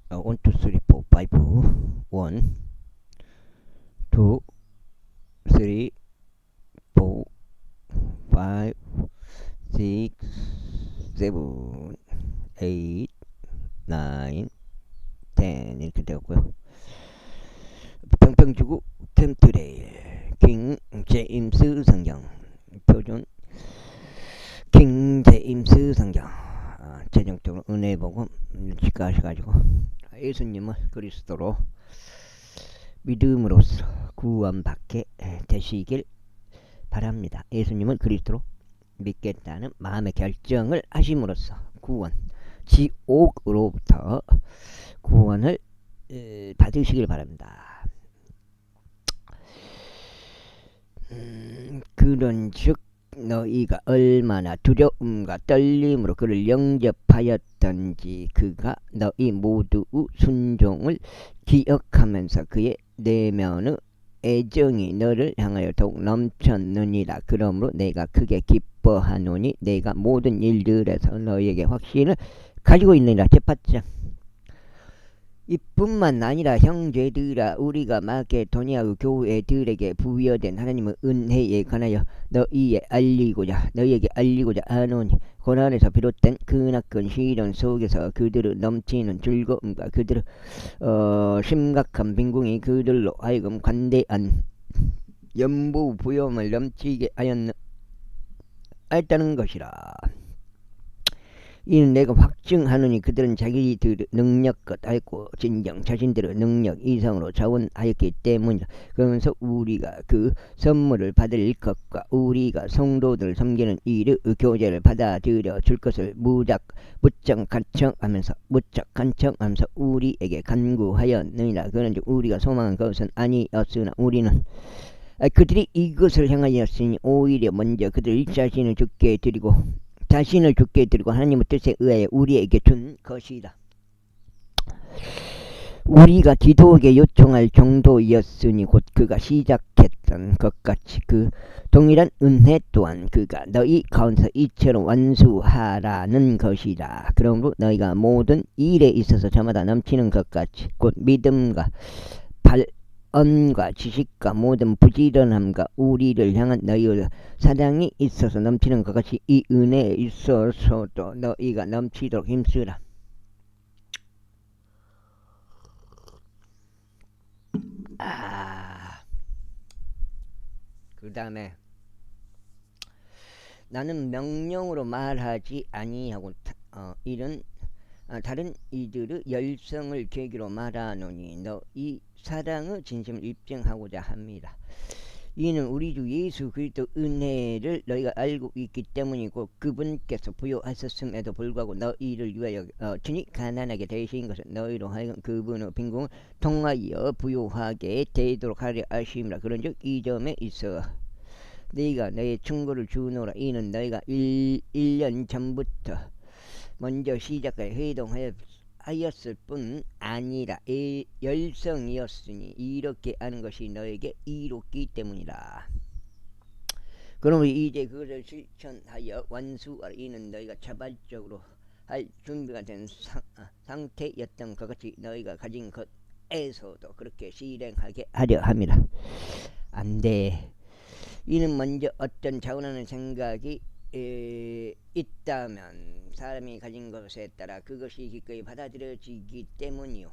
1, 2, 3, 4, 5 1, 2, 3, 4, 5, 6, 7, 8, 9, 10 이렇게 되었고요. 평평주구 템트레일 킹 제임스 성경 표준 킹 제임스 성경 최종적으로 은혜 보고 직가하셔가지고 예수님을 그리스도로 믿음으로써 구원받게 되시길 바랍니다. 예수님을 그리스도로 믿겠다는 마음의 결정을 하심으로써 구원, 지옥으로부터 구원을 받으시길 바랍니다. 그런즉 너희가 얼마나 두려움과 떨림으로 그를 영접하였던지 그가 너희 모두의 순종을 기억하면서 그의 내면의 애정이 너를 향하여 더욱 넘쳤느니라. 그러므로 내가 크게 기뻐하노니 내가 모든 일들에서 너희에게 확신을 가지고 있느니라. 제파장 이뿐만 아니라 형제들아 우리가 마게도니아 교회들에게 부여된 하나님의 은혜에 관하여 너희에게 알리고자 하노니 고난에서 비롯된 크나큰 시련 속에서 그들의 넘치는 즐거움과 그들의 심각한 빈궁이 그들로 하여금 관대한 연보 부여움을 넘치게 하였다는 것이라. 이는 내가 확증하노니 그들은 자기들의 능력껏 하였고 진정 자신들의 능력 이상으로 자원하였기 때문이다. 그러면서 우리가 그 선물을 받을 것과 우리가 성도들을 섬기는 일의 교제를 받아들여 줄 것을 무척 간청하면서 우리에게 간구하였느니라. 그런즉 우리가 소망한 것은 아니었으나 우리는 그들이 이것을 향하였으니 오히려 먼저 그들 자신을 죽게 드리고 하나님의 뜻에 의하여 우리에게 준 것이다. 우리가 기도에게 요청할 정도였으니 곧 그가 시작했던 것 같이 그 동일한 은혜 또한 그가 너희 가운데서 이처럼 완수하라는 것이다. 그러므로 너희가 모든 일에 있어서 저마다 넘치는 것 같이 곧 믿음과 언과 지식과 모든 부지런함과 우리를 향한 너희의 사랑이 있어서 넘치는 것 같이 이 은혜에 있어서도 너희가 넘치도록 힘쓰라. 그 다음에 나는 명령으로 말하지 아니하고 이런 다른 이들의 열성을 계기로 말하노니 너희 사랑의 진심을 입증하고자 합니다. 이는 우리 주 예수 그리스도 은혜를 너희가 알고 있기 때문이고 그분께서 부여하셨음에도 불구하고 너희를 위하여 친히 가난하게 되신 것은 너희로 하여금 그분의 빈궁을 통하여 부여하게 되도록 하려 하심이라. 그런즉 이 점에 있어 너희가 너의 충고를 주노라. 이는 너희가 1년 전부터 먼저 시작하여 회동하였을 뿐 아니라 열성이었으니 이렇게 하는 것이 너에게 이롭기 때문이라. 그러므로 이제 그것을 실천하여 완수하라. 이는 너희가 자발적으로 할 준비가 된 상태였던 것 같이 너희가 가진 것에서도 그렇게 실행하게 하려 함이라. 안돼. 이는 먼저 어떤 자원하는 생각이 있다면 사람이 가진 것에 따라 그것이 기꺼이 받아들여지기 때문이요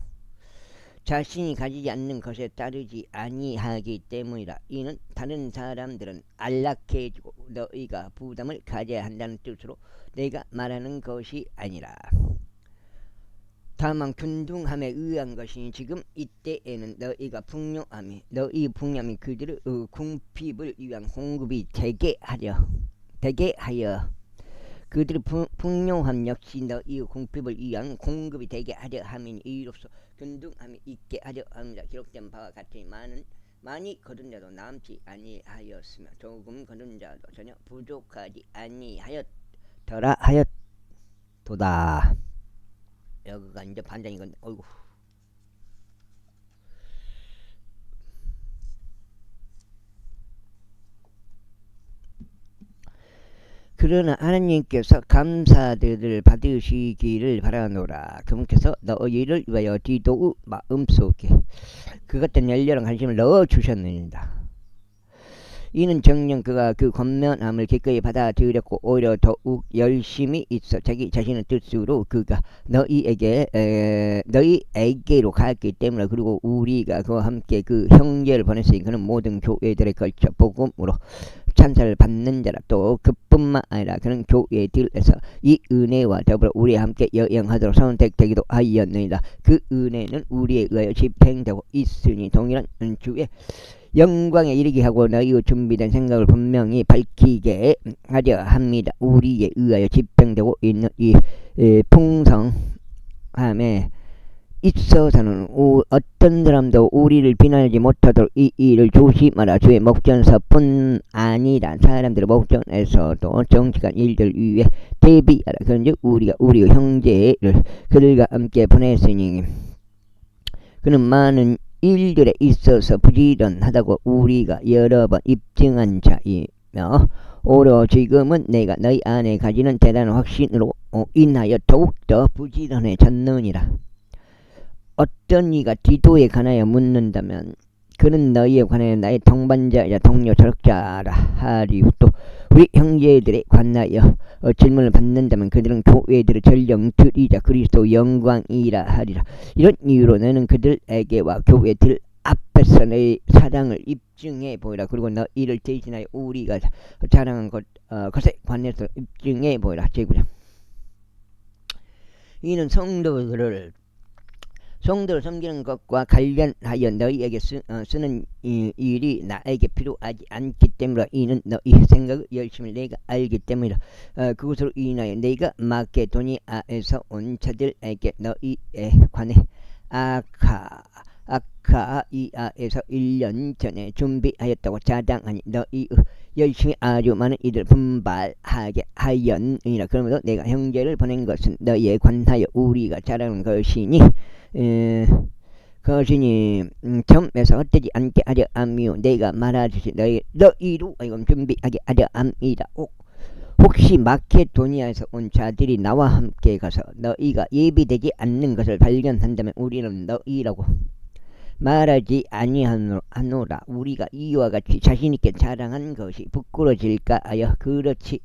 자신이 가지지 않는 것에 따르지 아니하기 때문이라. 이는 다른 사람들은 안락해지고 너희가 부담을 가져야 한다는 뜻으로 내가 말하는 것이 아니라 다만 균등함에 의한 것이니 지금 이때에는 너희 풍요함이 그들의 궁핍을 위한 공급이 되게 하여 그들의 풍요함 역시 너희 궁핍을 위한 공급이 되게 하려 함이니 이로써 균등함이 있게 하려 합니다. 기록된 바와 같으니 많이 거둔 자도 남지 아니하였으며 조금 거둔 자도 전혀 부족하지 아니하였더라 하였도다. 여기가 이제 반장인 건데, 어이구. 그러나 하나님께서 감사들을 받으시기를 바라노라. 그분께서 너희를 위하여 디도의 마음속에 그것된 열렬한 관심을 넣어주셨느니라. 이는 정녕 그가 그 권면함을 기꺼이 받아들였고 오히려 더욱 열심히 있어 자기 자신의 뜻으로 그가 너희에게로 갔기 때문에, 그리고 우리가 그와 함께 그 형제를 보냈으니 그는 모든 교회들에 걸쳐 복음으로 찬사를 받는 자라. 또 그뿐만 아니라 그는 교회들에서 이 은혜와 더불어 우리와 함께 여행하도록 선택되기도 하였느니라. 그 은혜는 우리에 의하여 집행되고 있으니 동일한 주의 영광에 이르게 하고 너희의 준비된 생각을 분명히 밝히게 하려 합니다. 우리에 의하여 집행되고 있는 이 풍성함에 있어서는 어떤 사람도 우리를 비난하지 못하도록 이 일을 조심하라. 주의 목전서뿐 아니라 사람들의 목전에서도 정직한 일들 위에 대비하라. 그런즉 우리가 우리의 형제를 그들과 함께 보냈으니 그는 많은 일들에 있어서 부지런하다고 우리가 여러 번 입증한 자이며, 오히려 지금은 내가 너희 안에 가지는 대단한 확신으로 인하여 더욱더 부지런해졌느니라. 어떤 이가 디도에 관하여 묻는다면 그는 너희에 관하여 나의 동반자이자 동료 저력자라 하리요. 또 우리 형제들에 관하여 질문을 받는다면 그들은 교회들의 전령들이자 그리스도 영광이라 하리라. 이런 이유로 너는 그들에게와 교회들 앞에서 내 사랑을 입증해 보이라. 그리고 너희를 대신하여 우리가 자랑한 것에 관해서 입증해 보이라. 제9장. 이는 성도를 섬기는 것과 관련하여 너희에게 쓰는 일이 나에게 필요하지 않기 때문이라. 이는 너희 생각의 열심을 내가 알기 때문이라. 그것으로 인하여 내가 마케도니아에서 온 자들에게 너희에 관해 아카이아에서 1년 전에 준비하였다고 자랑하니 너희의 열심히 아주 많은 이들 분발하게 하였느니라. 그러므로 내가 형제를 보낸 것은 너희에 관하여 우리가 자랑하는 것이니 점에서 헛되지 않게 하려 함이요 내가 말하듯이 너희로 준비하게 하려 함이다. 혹시 마케도니아에서 온 자들이 나와 함께 가서 너희가 예비되지 않는 것을 발견한다면 우리는 너희라고 말하지 아니하노라. 우리가 이와 같이 자신있게 자랑한 것이 부끄러질까 하여 그렇지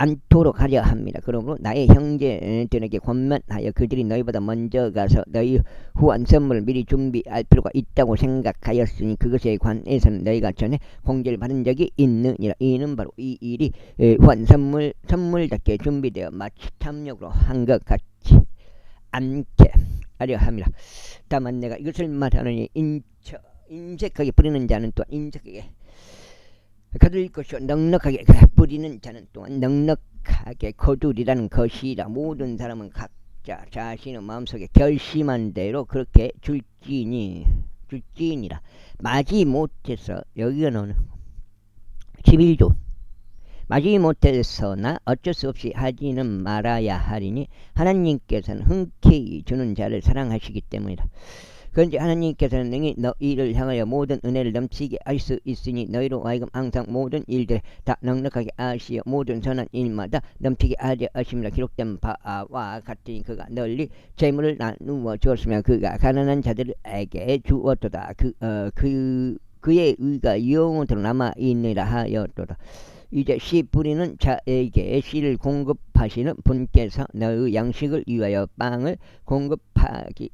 않도록 하려 합니다. 그러므로 나의 형제들에게 권면하여 그들이 너희보다 먼저 가서 너희 후한 선물을 미리 준비할 필요가 있다고 생각하였으니 그것에 관해서는 너희가 전에 공지를 받은 적이 있느니라. 이는 바로 이 일이 후한 선물답게 준비되어 마치 탐욕으로 한 것 같지 않게 하려 함이라. 다만 내가 이것을 말하느니 인색하게 뿌리는 자는 또한 인색하게 거둘 것이요 넉넉하게 뿌리는 자는 또한 넉넉하게 거두리라는 것이라. 모든 사람은 각자 자신의 마음속에 결심한 대로 그렇게 줄지니라. 마지 못해서 여기가 너는 11조 마지 못해서나 어쩔 수 없이 하지는 말아야 하리니 하나님께서는 흔쾌히 주는 자를 사랑하시기 때문이라. 그런데 하나님께서는 능히 너희를 향하여 모든 은혜를 넘치게 할 수 있으니 너희로 하여금 항상 모든 일들에 다 넉넉하게 하시어 모든 선한 일마다 넘치게 하려 하심이라. 기록된 바와 같으니 그가 널리 재물을 나누어 주었으며 그가 가난한 자들에게 주었도다. 그의 의가 영원토록 남아있느라 하였도다. 이제 씨 뿌리는 자에게 씨를 공급하시는 분께서 너희 양식을 위하여 빵을 공급하기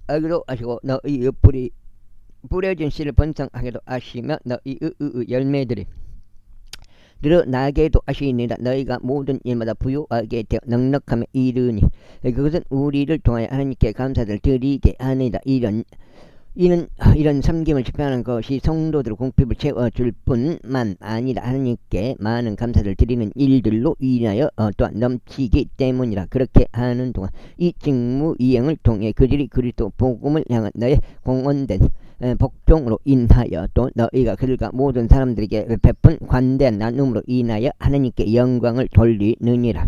하기도 하시고 너희의 뿌려진 씨를 번성하게도 하시며 너희의 열매들이 늘어나게도 하시니라. 너희가 모든 일마다 부유하게 되어 넉넉함에 이르니 그것은 우리를 통하여 하나님께 감사를 드리게 하니라. 이런 섬김을 집행하는 것이 성도들 공핍을 채워줄 뿐만 아니라 하나님께 많은 감사를 드리는 일들로 인하여 또한 넘치기 때문이라. 그렇게 하는 동안 이 직무 이행을 통해 그들이 그리스도 복음을 향한 너의 공헌된 복종으로 인하여 또 너희가 그들과 모든 사람들에게 베푼 관대한 나눔으로 인하여 하나님께 영광을 돌리느니라.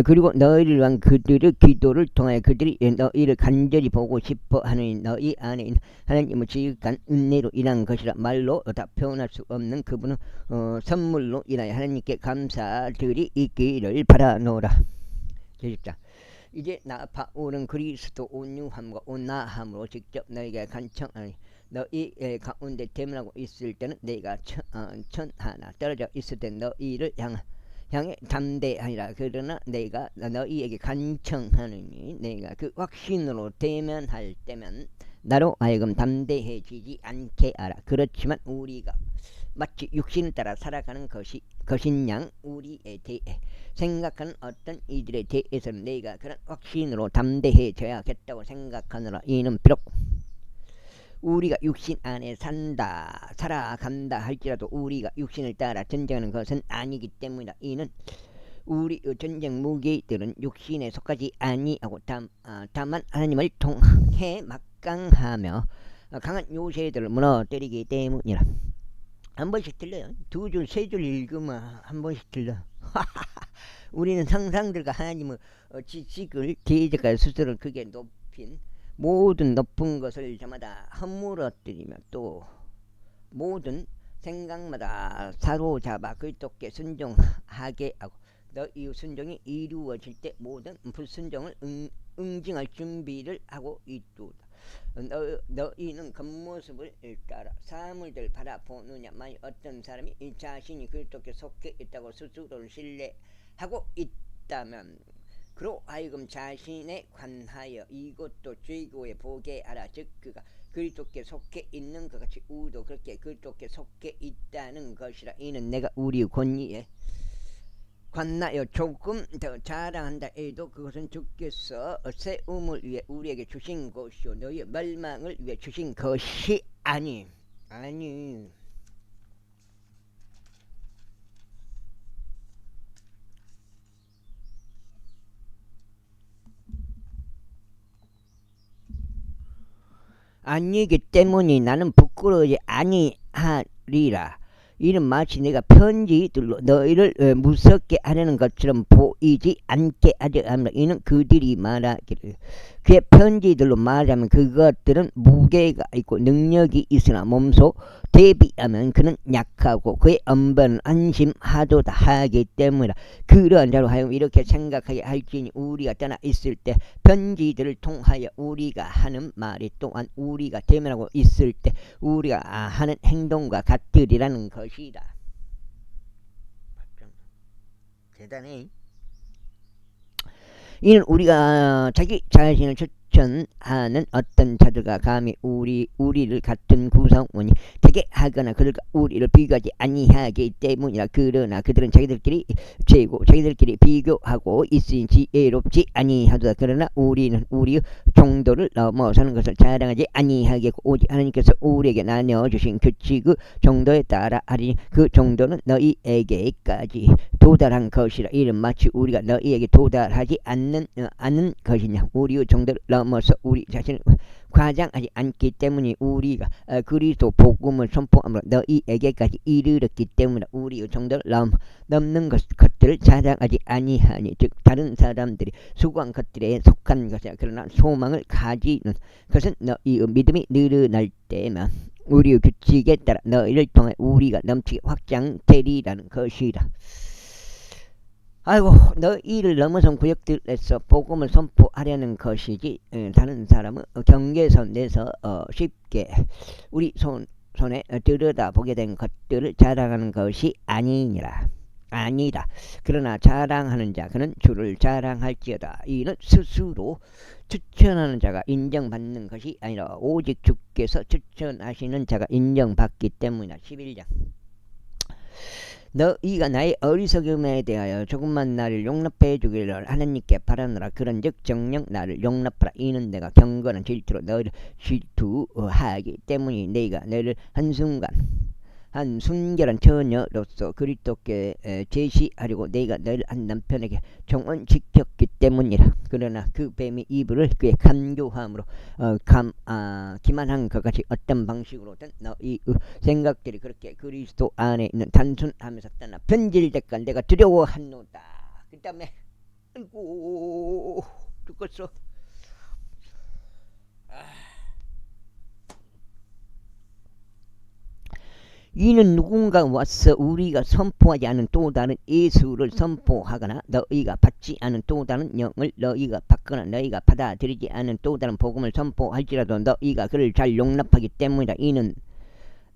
그리고 너희를 위한 그들의 기도를 통하여 그들이 너희를 간절히 보고 싶어 하는 너희 안에 있는 하나님의 지극한 은혜로 인한 것이라. 말로 다 표현할 수 없는 그분의 선물로 인하여 하나님께 감사들이 있기를 바라노라. 제십자. 이제 나 바울은 그리스도 온유함과 온나함으로 직접 너희에게 간청하니 너희 가운데 대면하고 있을 때는 내가 천하나 떨어져 있을 때 너희를 향해 담대하니라. 그러나 내가 너희에게 간청하느니 내가 그 확신으로 대면할 때면 나로 하여금 담대해지지 않게 하라. 그렇지만 우리가 마치 육신을 따라 살아가는 것인 양 우리에 대해 생각하는 어떤 이들에 대해서는 내가 그런 확신으로 담대해져야겠다고 생각하느라. 이는 비록 우리가 육신 안에 살아간다 할지라도 우리가 육신을 따라 전쟁하는 것은 아니기 때문이다. 이는 우리 전쟁 무기들은 육신에 속하지 아니하고 다만 하나님을 통해 막강하며 강한 요새들을 무너뜨리기 때문이라. 한 번씩 틀려요. 두 줄, 세 줄 읽으면 한 번씩 틀려. 우리는 상상들과 하나님의 지식을 대적할 스스로를 크게 높인 모든 높은 것을 저마다 허물어뜨리며 또 모든 생각마다 사로잡아 그리스도께 순종하게 하고 너희 순종이 이루어질 때 모든 불순종을 응징할 준비를 하고 있도다. 너희는 겉모습을 따라 사물들 바라보느냐. 만일 어떤 사람이 이 자신이 그리스도께 속해 있다고 스스로를 신뢰하고 있다면 그로 하여금 자신에 관하여 이것도 죄고에 보게 하라. 즉 그가 그리스도께 속해 있는 것 같이 우리도 그렇게 그리스도께 속해 있다는 것이라. 이는 내가 우리의 권위에 관하여 조금 더 자랑한다 해도 그것은 주께서 세움을 위해 우리에게 주신 것이요 너희의 멸망을 위해 주신 것이 아니. 아니기 때문에 나는 부끄러워하지 아니하리라. 이는 마치 내가 편지들로 너희를 무섭게 하려는 것처럼 보이지 않게 하려 합니다. 이는 그들이 말하기를 그의 편지들로 말하면 그것들은 무게가 있고 능력이 있으나 몸소 대비하면 그는 약하고 그의 언변은 안심하도다 하기 때문이라. 그러한 자로 하여금 이렇게 생각하게 할지니 우리가 떠나 있을 때 편지들을 통하여 우리가 하는 말이 또한 우리가 대면하고 있을 때 우리가 하는 행동과 같으리라는 것이다. 대단해. 이는 우리가 자기 자신을 추천하는 어떤 자들과 감히 우리를 같은 구성원이 되게 하거나 그들과 우리를 비교하지 아니하기 때문이라. 그러나 그들은 자기들끼리 재고 자기들끼리 비교하고 있으니 지혜롭지 아니하도다. 그러나 우리는 우리의 정도를 넘어서는 것을 자랑하지 아니하겠고 오직 하나님께서 우리에게 나눠주신 규칙의 정도에 따라 하리니 그 정도는 너희에게까지 도달한 것이라. 이는 마치 우리가 너희에게 도달하지 않는 것이냐. 우리의 정도를 넘어서 우리 자신을 과장하지 않기 때문에 우리가 그리스도 복음을 선포함으로 너희에게까지 이르렀기 때문에 우리의 정도를 넘는 것들을 자랑하지 아니하니 즉 다른 사람들이 수고한 것들에 속한 것이야. 그러나 소망을 가지는 것은 너희의 믿음이 늘어날 때만 우리의 규칙에 따라 너희를 통해 우리가 넘치게 확장되리라는 것이다. 아이고, 너희를 넘어선 구역들에서 복음을 선포하려는 것이지 다른 사람은 경계선 내서 쉽게 우리 손에 들여다보게 된 것들을 자랑하는 것이 아니다. 그러나 자랑하는 자 그는 주를 자랑할지어다. 이는 스스로 추천하는 자가 인정받는 것이 아니라 오직 주께서 추천하시는 자가 인정받기 때문이다. 11장. 너희가 나의 어리석음에 대하여 조금만 나를 용납해 주기를 하나님께 바라노라. 그런즉 정녕 나를 용납하라. 이는 내가 경건한 질투로 너희를 질투하기 때문이 내가 너희를 한 순결한 처녀로서 그리스도께 제시하려고 내가 너희를 한 남편에게 정언시켰기 때문이라. 그러나 그 뱀이 이불을 그의 간교함으로 기만한 것 같이 어떤 방식으로든 너희 생각들이 그렇게 그리스도 안에 있는 단순하면서 떠나 변질될까 내가 두려워하노다. 그 다음에 아이고 죽겠어. 이는 누군가 와서 우리가 선포하지 않은 또 다른 예수를 선포하거나 너희가 받지 않은 또 다른 영을 너희가 받거나 너희가 받아들이지 않은 또 다른 복음을 선포할지라도 너희가 그를 잘 용납하기 때문이다. 이는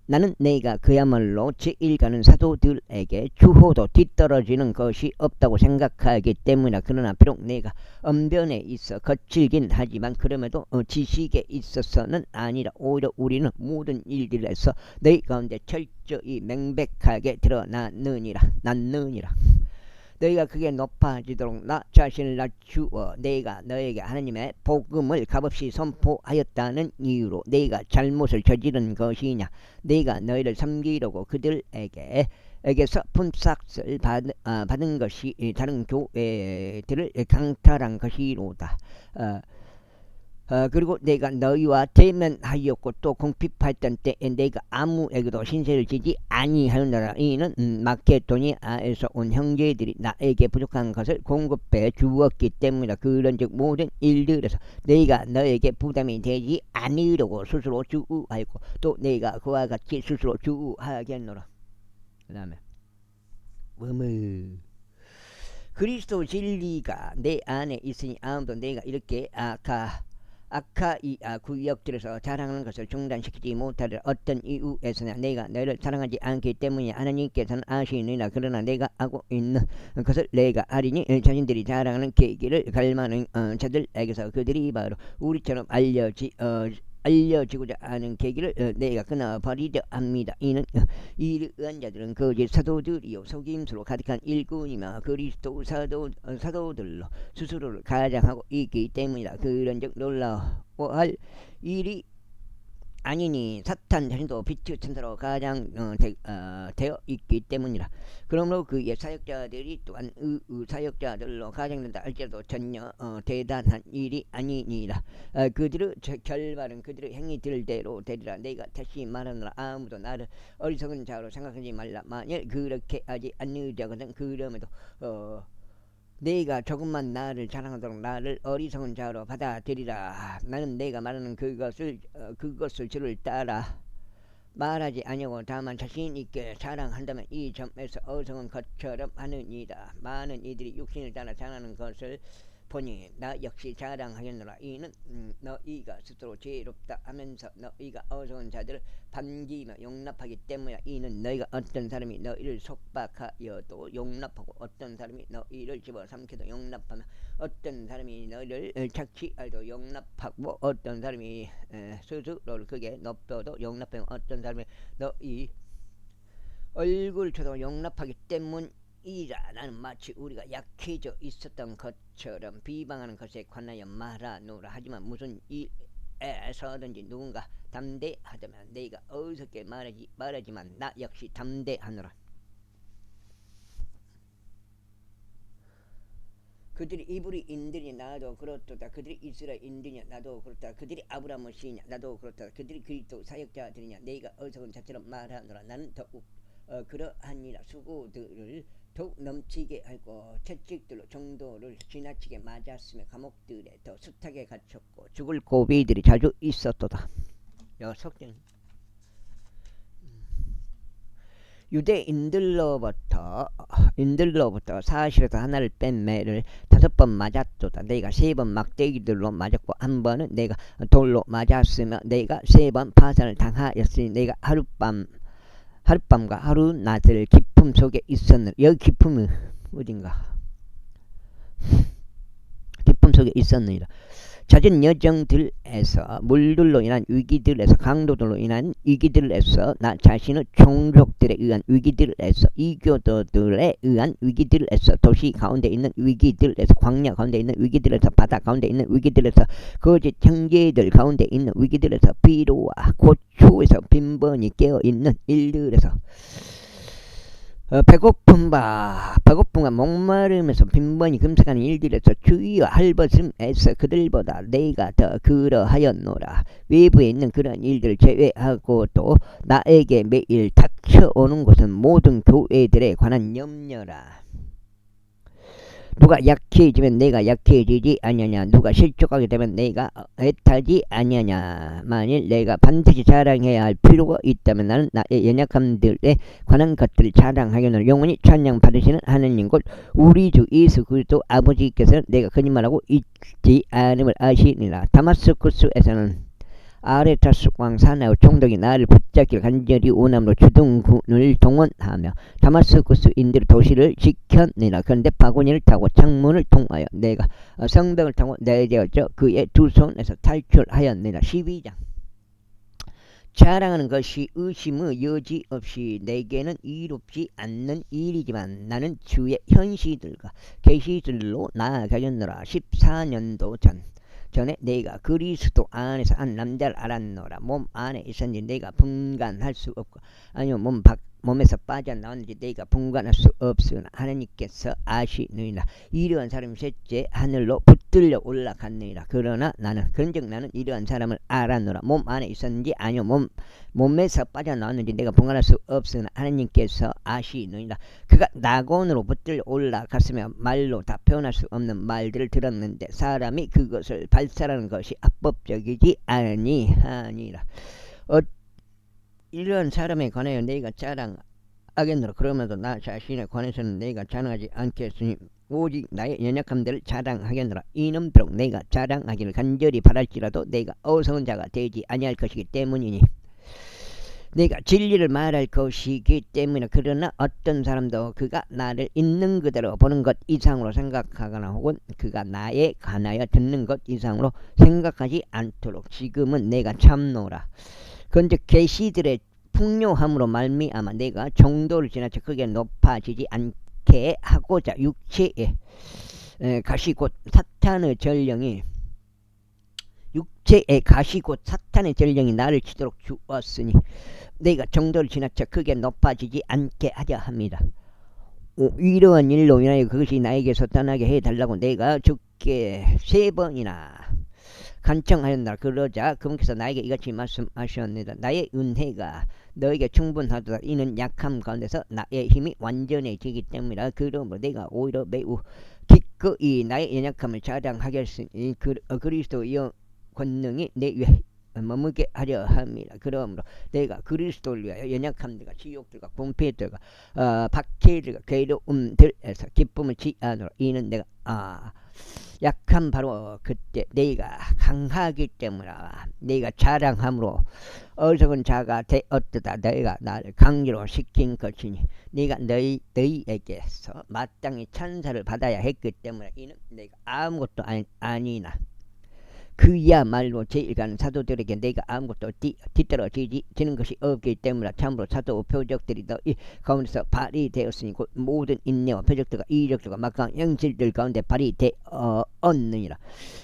나는 내가 그야말로 제1가는 사도들에게 주호도 뒤떨어지는 것이 없다고 생각하기 때문이다. 그러나 비록 내가 언변에 있어 거칠긴 하지만 그럼에도 지식에 있어서는 아니라 오히려 우리는 모든 일들에서 너희 가운데 철저히 명백하게 드러났느니라. 너희가 그게 높아지도록 나 자신을 낮추어 내가 너에게 하나님의 복음을 값없이 선포하였다는 이유로 내가 잘못을 저지른 것이냐. 내가 너희를 섬기려고 그들에게서 품삯을 받은 것이 다른 교회들을 강탈한 것이로다. 그리고 내가 너희와 대면하였고 또 궁핍했던 때에 내가 아무에게도 신세를 지지 아니하였노라. 이는 마케도니아에서 온 형제들이 나에게 부족한 것을 공급해 주었기 때문이다. 그런즉 모든 일들에서 내가 너에게 부담이 되지 아니려고 스스로 주우하였고 또 내가 그와 같이 스스로 주우하겠노라. 그 다음에 그리스도 진리가 내 안에 있으니 아무도 내가 이렇게 아카이아 구역들에서 자랑하는 것을 중단시키지 못하리라. 어떤 이유에서냐. 내가 너희를 사랑하지 않기 때문이야. 하나님께서는 아시느니라. 그러나 내가 하고 있는 것을 내가 알리니 자신들이 자랑하는 계기를 갈망하는 자들에게서 그들이 바로 우리처럼 알려지고자 하는 계기를 내가 끊어버리려 합니다. 이는 이러한 자들은 거짓 사도들이요 속임수로 가득한 일꾼이며 그리스도 사도들로 스스로를 가장하고 있기 때문이다. 그런즉 놀라워할 일이 아니니 사탄 자신도 빛의 천사로 가장 되어 있기 때문이라. 그러므로 그의 사역자들이 또한 사역자들로 가장된다 할지라도 전혀 대단한 일이 아니니라. 그들의 결말은 그들의 행위들대로 되리라. 내가 다시 말하노라. 아무도 나를 어리석은 자로 생각하지 말라. 만일 그렇게 하지 않으려거든 그럼에도 내가 조금만 나를 자랑하도록 나를 어리석은 자로 받아들이라. 나는 내가 말하는 그것을 주를 따라 말하지 아니하고 다만 자신 있게 자랑한다면 이 점에서 어리석은 것처럼 하느니라. 많은 이들이 육신을 따라 자랑하는 것을 보니 나 역시 자랑하겠노라. 이는 너희가 스스로 지혜롭다 하면서 너희가 어리석은 자들을 반기며 용납하기 때문이야. 이는 너희가 어떤 사람이 너희를 속박하여도 용납하고 어떤 사람이 너희를 집어삼켜도 용납하며 어떤 사람이 너희를 착취하여도 용납하고 어떤 사람이 스스로를 크게 높여도 용납하며 어떤 사람이 너희 얼굴 쳐도 용납하기 때문이라. 나는 마치 우리가 약해져 있었던 것처럼 비방하는 것에 관하여 말하노라. 하지만 무슨 일에서든지 누군가 담대하다면 내가 어리석게 말하지만 나 역시 담대하노라. 그들이 이브리인들이 나도 그렇도다. 그들이 이스라엘인들이냐 나도 그렇다. 그들이 아브라함의 씨냐 나도 그렇다. 그들이 그리스도 사역자들이냐 내가 어리석은 자처럼 말하노라. 나는 더욱 그러하니라. 수고들을 더욱 넘치게 하고 채찍들로 정도를 지나치게 맞았으며 감옥들에 더 숱하게 갇혔고 죽을 고비들이 자주 있었도다. 석전 유대인들로부터 사실에서 하나를 뺀 매를 5번 맞았도다. 내가 3번 막대기들로 맞았고 한 번은 내가 돌로 맞았으며 내가 3번 파산을 당하였으니 내가 하룻밤과 하루낮을 기품 속에 있었느니라. 여기 기품이 어딘가? 기품 속에 있었느니라. 잦은 여정들에서 물들로 인한 위기들에서 강도들로 인한 위기들에서 나 자신의 종족들에 의한 위기들에서 이교도들에 의한 위기들에서 도시 가운데 있는 위기들에서 광야 가운데 있는 위기들에서 바다 가운데 있는 위기들에서 거짓 형제들 가운데 있는 위기들에서 비로와 고초에서 빈번히 깨어있는 일들에서 배고픔과 목마름에서 빈번히 금식하는 일들에서 주의와 할벗음에서 그들보다 내가 더 그러하였노라. 외부에 있는 그런 일들을 제외하고도 나에게 매일 닥쳐오는 것은 모든 교회들에 관한 염려라. 누가 약해지면 내가 약해지지 아니냐. 누가 실족하게 되면 내가 애타지 아니냐. 만일 내가 반드시 자랑해야 할 필요가 있다면 나는 나의 연약함들에 관한 것들을 자랑하겠노라. 영원히 찬양 받으시는 하느님 곧 우리 주 예수 그리스도 아버지께서는 내가 거짓말하고 있지 않음을 아시니라. 다마스쿠스에서는 아레타스 왕 사나의 총독이 나를 붙잡기를 간절히 원함으로 주둔군을 동원하며 다마스쿠스인들의 도시를 지켰느니라. 그런데 바구니를 타고 창문을 통하여 내가 성벽을 타고 내려져 그의 두 손에서 탈출하였느니라. 12장. 자랑하는 것이 의심의 여지 없이 내게는 이롭지 않는 일이지만 나는 주의 현시들과 계시들로 나아가겠노라. 14년도 전에 내가 그리스도 안에서 한 남자를 알았노라. 몸 안에 있었는지 내가 분간할 수 없고 아니면 몸에서 빠져나왔는지 내가 분간할 수 없으나 하나님께서 아시느니라. 이러한 사람이 셋째 하늘로 붙들려 올라갔느니라. 그러나 그런즉 나는 이러한 사람을 알았노라. 몸 안에 있었는지 아니면 몸에서 빠져나왔는지 내가 분간할 수 없으나 하나님께서 아시느니라. 그가 낙원으로 붙들려 올라갔으며 말로 다 표현할 수 없는 말들을 들었는데 사람이 그것을 발설하는 것이 합법적이지 아니하니라. 이러한 사람에 관하여 내가 자랑하겠노라. 그러면서 나 자신에 관해서는 내가 자랑하지 않겠으니 오직 나의 연약함들을 자랑하겠노라. 이는 비록 내가 자랑하기를 간절히 바랄지라도 내가 어리석은 자가 되지 아니할 것이기 때문이니 내가 진리를 말할 것이기 때문에. 그러나 어떤 사람도 그가 나를 있는 그대로 보는 것 이상으로 생각하거나 혹은 그가 나에 관하여 듣는 것 이상으로 생각하지 않도록 지금은 내가 참노라. 그런즉 계시들의 풍요함으로 말미암아 내가 정도를 지나쳐 크게 높아지지 않게 하고자 육체의 가시 곧 사탄의 전령이 나를 치도록 주었으니 내가 정도를 지나쳐 크게 높아지지 않게 하려 합니다. 이러한 일로 인하여 그것이 나에게서 떠나게 해달라고 내가 주께 3번이나 간청하였노라. 그러자 그분께서 나에게 이같이 말씀하셨습니다. 나의 은혜가 너에게 충분하도다. 이는 약함 가운데서 나의 힘이 완전해지기 때문이라. 그러므로 내가 오히려 매우 기꺼이 나의 연약함을 자랑하겠으니 그리스도의 권능이 내 위에 머물게 하려 합니다. 그러므로 내가 그리스도를 위하여 연약함들과 지옥들과 공패들과 박해들과 괴로움들에서 기쁨을 취하노라. 이는 내가 약한 바로 그때 내가 강하기 때문이라. 내가 자랑함으로 어리석은 자가 되었다. 너희가 나를 강제로 시킨 것이니 네가 너희에게서 마땅히 찬사를 받아야 했기 때문에 이는 내가 아무것도 아니나 그야말로 제일가는 사도들에게 내가 아무것도 뒤떨어지는 것이 없기 때문에 참으로 사도 표적들이 너희 가운데서 발휘되었으니 곧 모든 인내와 표적들과 이적들과 막강한 형질들 가운데 발휘되었느니라.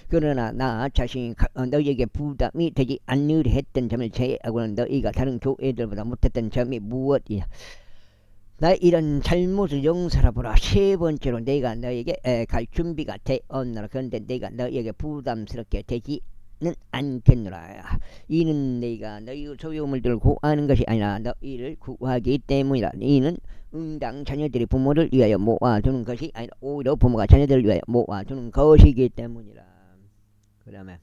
그러나 나 자신이 너희에게 부담이 되지 않으려 했던 점을 제외하고는 너희가 다른 교회들보다 못했던 점이 무엇이냐. 나 이런 잘못을 용서하보라. 3번째로 내가 너에게 갈 준비가 되었노라. 그런데 내가 너에게 부담스럽게 되지는 않겠노라. 이는 내가 너희 소유물들을 구하는 것이 아니라 너희를 구하기 때문이라. 이는 응당 자녀들이 부모를 위하여 모아두는 것이 아니라 오히려 부모가 자녀들을 위하여 모아두는 것이기 때문이라. 그러면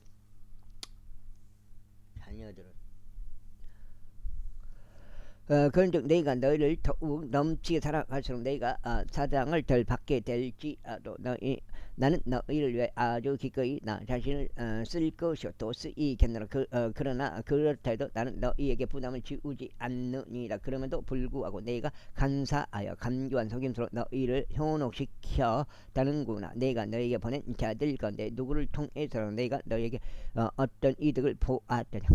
자녀들을 그런즉 내가 너희를 더욱 넘치게 사랑할수록 내가 사랑을 덜 받게 될지라도 나는 너희를 위해 아주 기꺼이 나 자신을 쓸 것이요 또 쓰이겠노라. 그러나 그렇다 해도 나는 너희에게 부담을 지우지 않느니라. 그럼에도 불구하고 내가 간사하여 감교한 속임수로 너희를 현혹시켰다는구나. 내가 너희에게 보낸 자들 가운데 누구를 통해서 내가 너희에게 어떤 이득을 보았더냐.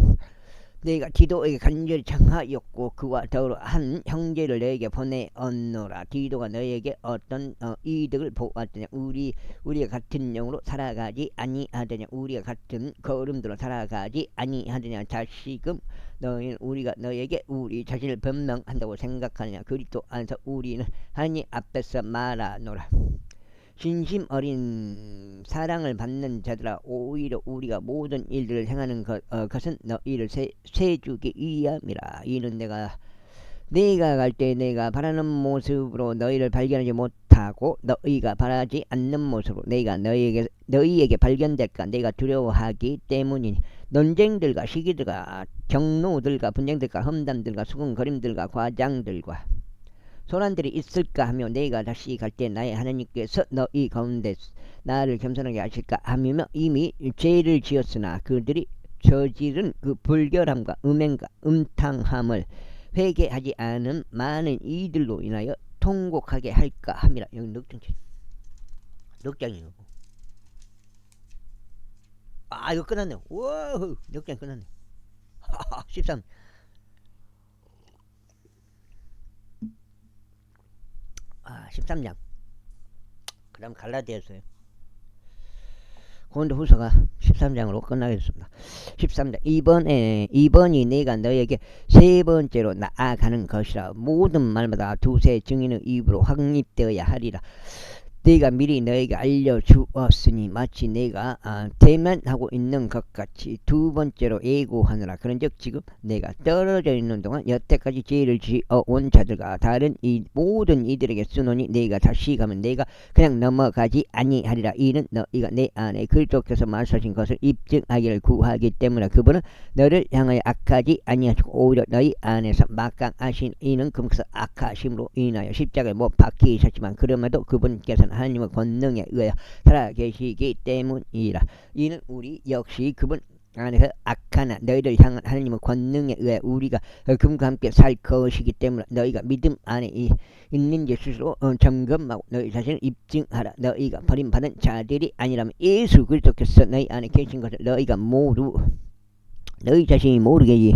내가 디도에게 간절히 청하였고 그와 더불어 한 형제를 너에게 보내었노라. 디도가 너에게 어떤 이득을 보았더냐. 우리가 같은 영으로 살아가지 아니하더냐. 우리가 같은 걸음들로 살아가지 아니하더냐. 다시금 너희는 우리가 너에게 우리 자신을 변명한다고 생각하느냐. 그리스도 안에서 우리는 하나님 앞에서 말하노라. 진심 어린 사랑을 받는 자들아, 오히려 우리가 모든 일들을 행하는 것은 너희를 세주기 위함이라. 이는 내가 갈 때 내가 바라는 모습으로 너희를 발견하지 못하고 하고 너희가 바라지 않는 모습으로 내가 너희에게 발견될까 내가 두려워하기 때문이니 논쟁들과 시기들과 경로들과 분쟁들과 험담들과 수군거림들과 과장들과 소란들이 있을까 하며 내가 다시 갈 때 나의 하나님께서 너희 가운데 나를 겸손하게 하실까 하며 이미 죄를 지었으나 그들이 저지른 그 불결함과 음행과 음탕함을 회개하지 않은 많은 이들로 인하여 통곡하게 할까 함이라. 여기 넉장이고. 이거 끝났네. 와, 넉장 끝났네. 13. 13장. 그 다음 갈라디아서요. 고린도 후서가 13장으로 끝나겠습니다. 13장. 이번이 내가 너에게 세 번째로 나아가는 것이라. 모든 말마다 두세 증인의 입으로 확립되어야 하리라. 내가 미리 너에게 알려주었으니 마치 내가 대면하고 있는 것 같이 두 번째로 예고하느라. 그런즉 지금 내가 떨어져 있는 동안 여태까지 죄를 지어온 자들과 다른 모든 이들에게 쓰노니 내가 다시 가면 내가 그냥 넘어가지 아니하리라. 이는 너희가 내 안에 그리스도께서 말씀하신 것을 입증하기를 구하기 때문에 그분은 너를 향하여 악하지 아니하시고 오히려 너희 안에서 막강하신 이는 금께서 악하심으로 인하여 십자가에 못 박히셨지만 그럼에도 그분께서는 하나님의 권능에 의하여 살아계시기 때문이라. 이는 우리 역시 그분 안에서 악하나 너희를 향한 하나님의 권능에 의해 우리가 그분과 함께 살 것이기 때문에 너희가 믿음 안에 있는지 스스로 점검하고 너희 자신을 입증하라. 너희가 버림받은 자들이 아니라면 예수 그리스도께서 너희 안에 계신 것을 너희가 너희 자신이 모르겠으나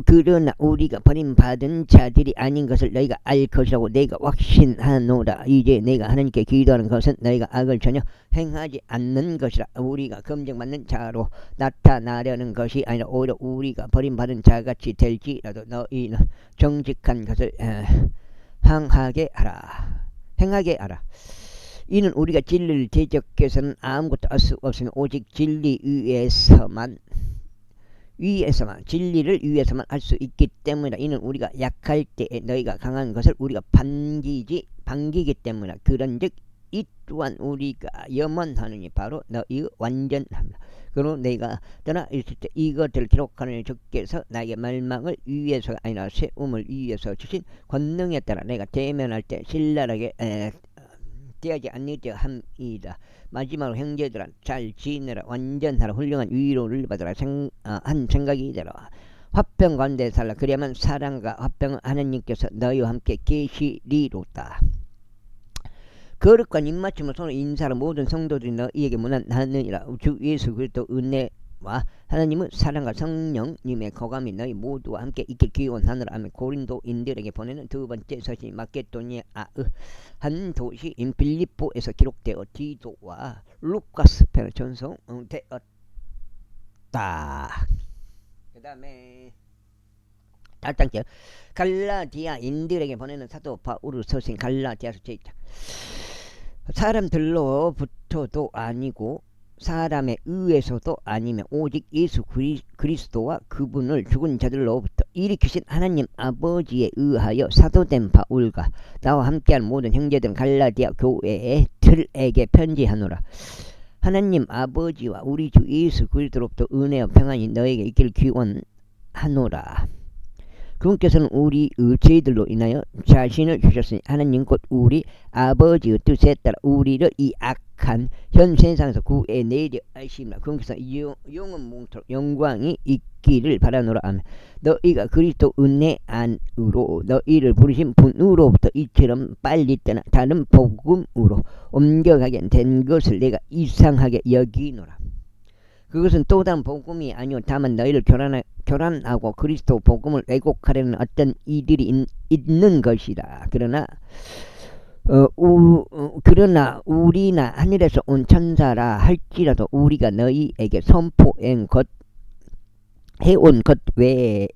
그러나 우리가 버림받은 자들이 아닌 것을 너희가 알 것이라고 내가 확신하노라. 이제 내가 하나님께 기도하는 것은 너희가 악을 전혀 행하지 않는 것이라. 우리가 검증받는 자로 나타나려는 것이 아니라 오히려 우리가 버림받은 자같이 될지라도 너희는 정직한 것을 행하게 하라. 이는 우리가 진리를 대적해서는 아무것도 할 수 없으며 오직 진리 진리를 위해서만 할 수 있기 때문이다. 이는 우리가 약할 때에 너희가 강한 것을 우리가 반기기 때문이다. 그런즉 이 또한 우리가 염원하느니 바로 너희의 완전함이다. 그러므로 내가 떠나 있을 때 이것들을 기록하는 주께서 나에게 말망을 위해서가 아니라 세움을 위해서 주신 권능에 따라 내가 대면할 때 신랄하게 대하지 않으려 함이다. 마지막으로 형제들아 잘 지내라. 완전하라. 훌륭한 위로를 받으라. 한 생각이 되라. 화평 가운데 살라. 그래야만 사랑과 화평은 하나님께서 너희와 함께 계시리로다. 거룩과 입맞춤을 손으로 인사하라. 모든 성도들이 너희에게 문안하느니라. 주 예수 그리스도 은혜와 하나님의 사랑과 성령님의 거감이 너희 모두와 함께 있길 기원하느라. 아멘. 고린도인들에게 보내는 두 번째 서신 마케도니아의 한 도시인 빌립보에서 기록되어 디도와 루카스 편에 전송되었다. 그 다음에 8장째 갈라디아인들에게 보내는 사도 바울의 서신 갈라디아서 제1장. 사람들로부터도 아니고 사람에 의해서도 아니면 오직 예수 그리스도와 그분을 죽은 자들로부터 일으키신 하나님 아버지에 의하여 사도된 바울과 나와 함께한 모든 형제들은 갈라디아 교회의 들에게 편지하노라. 하나님 아버지와 우리 주 예수 그리스도로부터 은혜와 평안이 너에게 있기를 기원하노라. 그분께서는 우리의 죄들로 인하여 자신을 주셨으니 하나님 곧 우리 아버지의 뜻에 따라 우리를 이 악한 현 세상에서 구해내려 하심이라. 그분께서 영원 몽토록 영광이 있기를 바라노라. 하면 너희가 그리스도 은혜 안으로 너희를 부르신 분으로부터 이처럼 빨리 떠나 다른 복음으로 옮겨가게 된 것을 내가 이상하게 여기노라. 그것은 또 다른 복음이 아니오 다만 너희를 교란하고 그리스도 복음을 왜곡하려는 어떤 이들이 있는 것이다. 그러나 우리나 하늘에서 온 천사라 할지라도 우리가 너희에게 선포한 것 해온 것 외에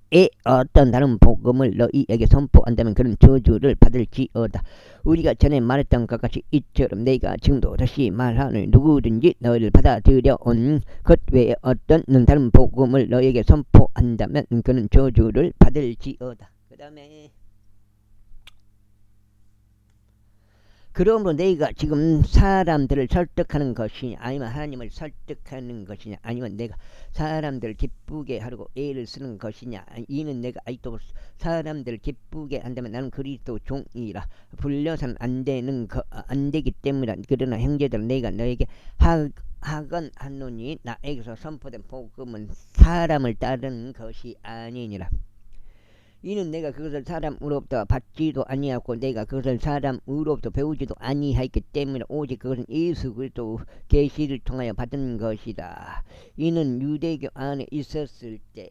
어떤 다른 복음을 너희에게 선포한다면 그런 저주를 받을지어다. 우리가 전에 말했던 것 같이 이처럼 내가 지금도 다시 말하노니 누구든지 너희를 받아들여 온 것 외에 어떤 다른 복음을 너희에게 선포한다면 그는 저주를 받을지어다. 그 다음에 그러므로 내가 지금 사람들을 설득하는 것이냐 아니면 하나님을 설득하는 것이냐 아니면 내가 사람들을 기쁘게 하려고 애를 쓰는 것이냐, 이는 내가 아직도 사람들을 기쁘게 한다면 나는 그리스도 종이라 불려서는 안 되기 때문이라. 그러나 형제들 내가 너에게 하건 하노니 나에게서 선포된 복음은 사람을 따르는 것이 아니니라. 이는 내가 그것을 사람으로부터 받지도 아니하고 내가 그것을 사람으로부터 배우지도 아니하였기 때문에 오직 그것은 예수 그리스도 계시를 통하여 받은 것이다. 이는 유대교 안에 있었을 때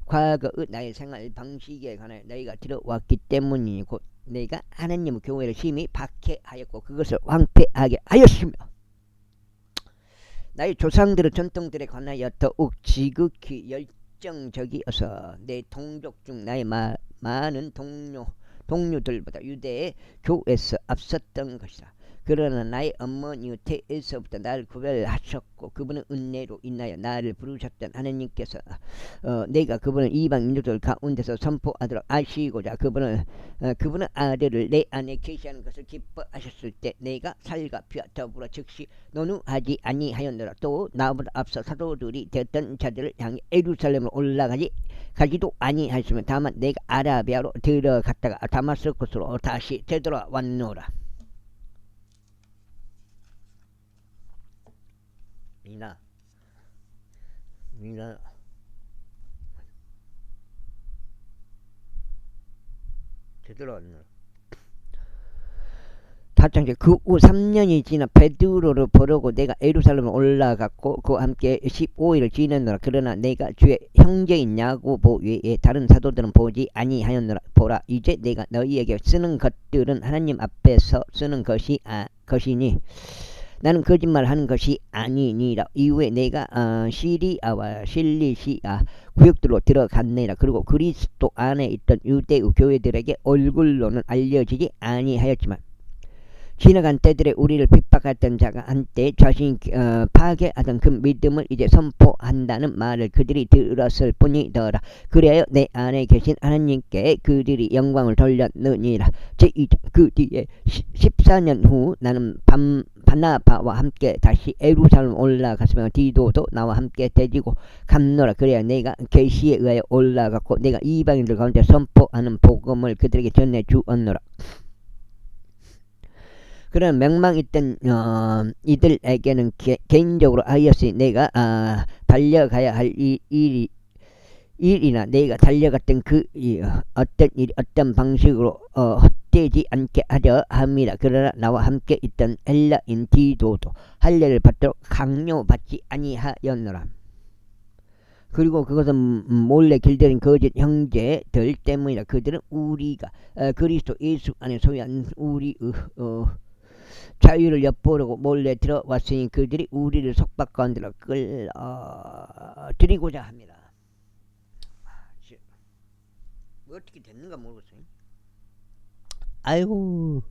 과거의 나의 생활 방식에 관하여 너희가 들어왔기 때문이니 곧 내가 하나님의 교회를 심히 박해하였고 그것을 황폐하게 하였으며 나의 조상들의 전통들에 관하여 더욱 지극히 열정적이어서 내 동족 중 나의 많은 동료들보다 유대의 교회에서 앞섰던 것이다. 그러나 나의 어머니의 태에서부터 나를 구별하셨고 그분은 은혜로 인하여 나를 부르셨던 하나님께서 내가 그분을 이방 민족들 가운데서 선포하도록 아시고자 그분은 아들을 내 안에 계시하는 것을 기뻐하셨을 때 내가 살과 피와 더불어 즉시 논우하지 아니하였노라. 또 나보다 앞서 사도들이 되었던 자들을 향해 예루살렘으로 가지도 아니하였으며 다만 내가 아라비아로 들어갔다가 다마스쿠스로 다시 되돌아왔노라. 미나 되돌아왔노라. 다창제 그 후 3년이 지나 베드로를 부르고 내가 예루살렘에 올라갔고 그와 함께 15일을 지냈노라. 그러나 내가 주의 형제인 야고보 외에 다른 사도들은 보지 아니하였노라. 보라, 이제 내가 너희에게 쓰는 것들은 하나님 앞에서 쓰는 것이니 나는 거짓말하는 것이 아니니라. 이후에 내가 시리아와 실리시아 구역들로 들어갔느니라. 그리고 그리스도 안에 있던 유대의 교회들에게 얼굴로는 알려지지 아니하였지만 지나간 때들에 우리를 핍박했던 자가 한때 자신이 파괴하던 그 믿음을 이제 선포한다는 말을 그들이 들었을 뿐이더라. 그래야 내 안에 계신 하나님께 그들이 영광을 돌렸느니라. 제2장 그 뒤에 14년 후 나는 바나바와 함께 다시 예루살렘 올라갔으며 디도도 나와 함께 데리고 갔노라. 그래야 내가 계시에 의하여 올라갔고 내가 이방인들 가운데 선포하는 복음을 그들에게 전해 주었노라. 그런 명망 있던 이들에게는 개인적으로 하였으니 내가 달려가야 할 일이나 내가 달려갔던 어떤 일이 어떤 방식으로 헛되지 않게 하려 함이라. 그러나 나와 함께 있던 헬라인 디도도 할례를 받도록 강요받지 아니하였노라. 그리고 그것은 몰래 길들인 거짓 형제들 때문이라. 그들은 우리가 그리스도 예수 안에 소유한 우리의 자유를 엿보려고 몰래 들어왔으니 그들이 우리를 속박 가운데로 끌어들이고자 합니다. 뭐 어떻게 됐는가 모르겠어요. 아이고.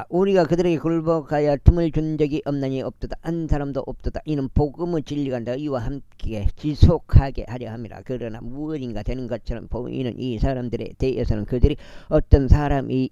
우리가 그들에게 굴복하여 틈을 준 적이 없나니 없도다. 한 사람도 없도다. 이는 복음의 진리가 너희와 함께 지속하게 하려 함이라. 그러나 무엇인가 되는 것처럼 보이는 이 사람들에 대해서는 그들이 어떤 사람이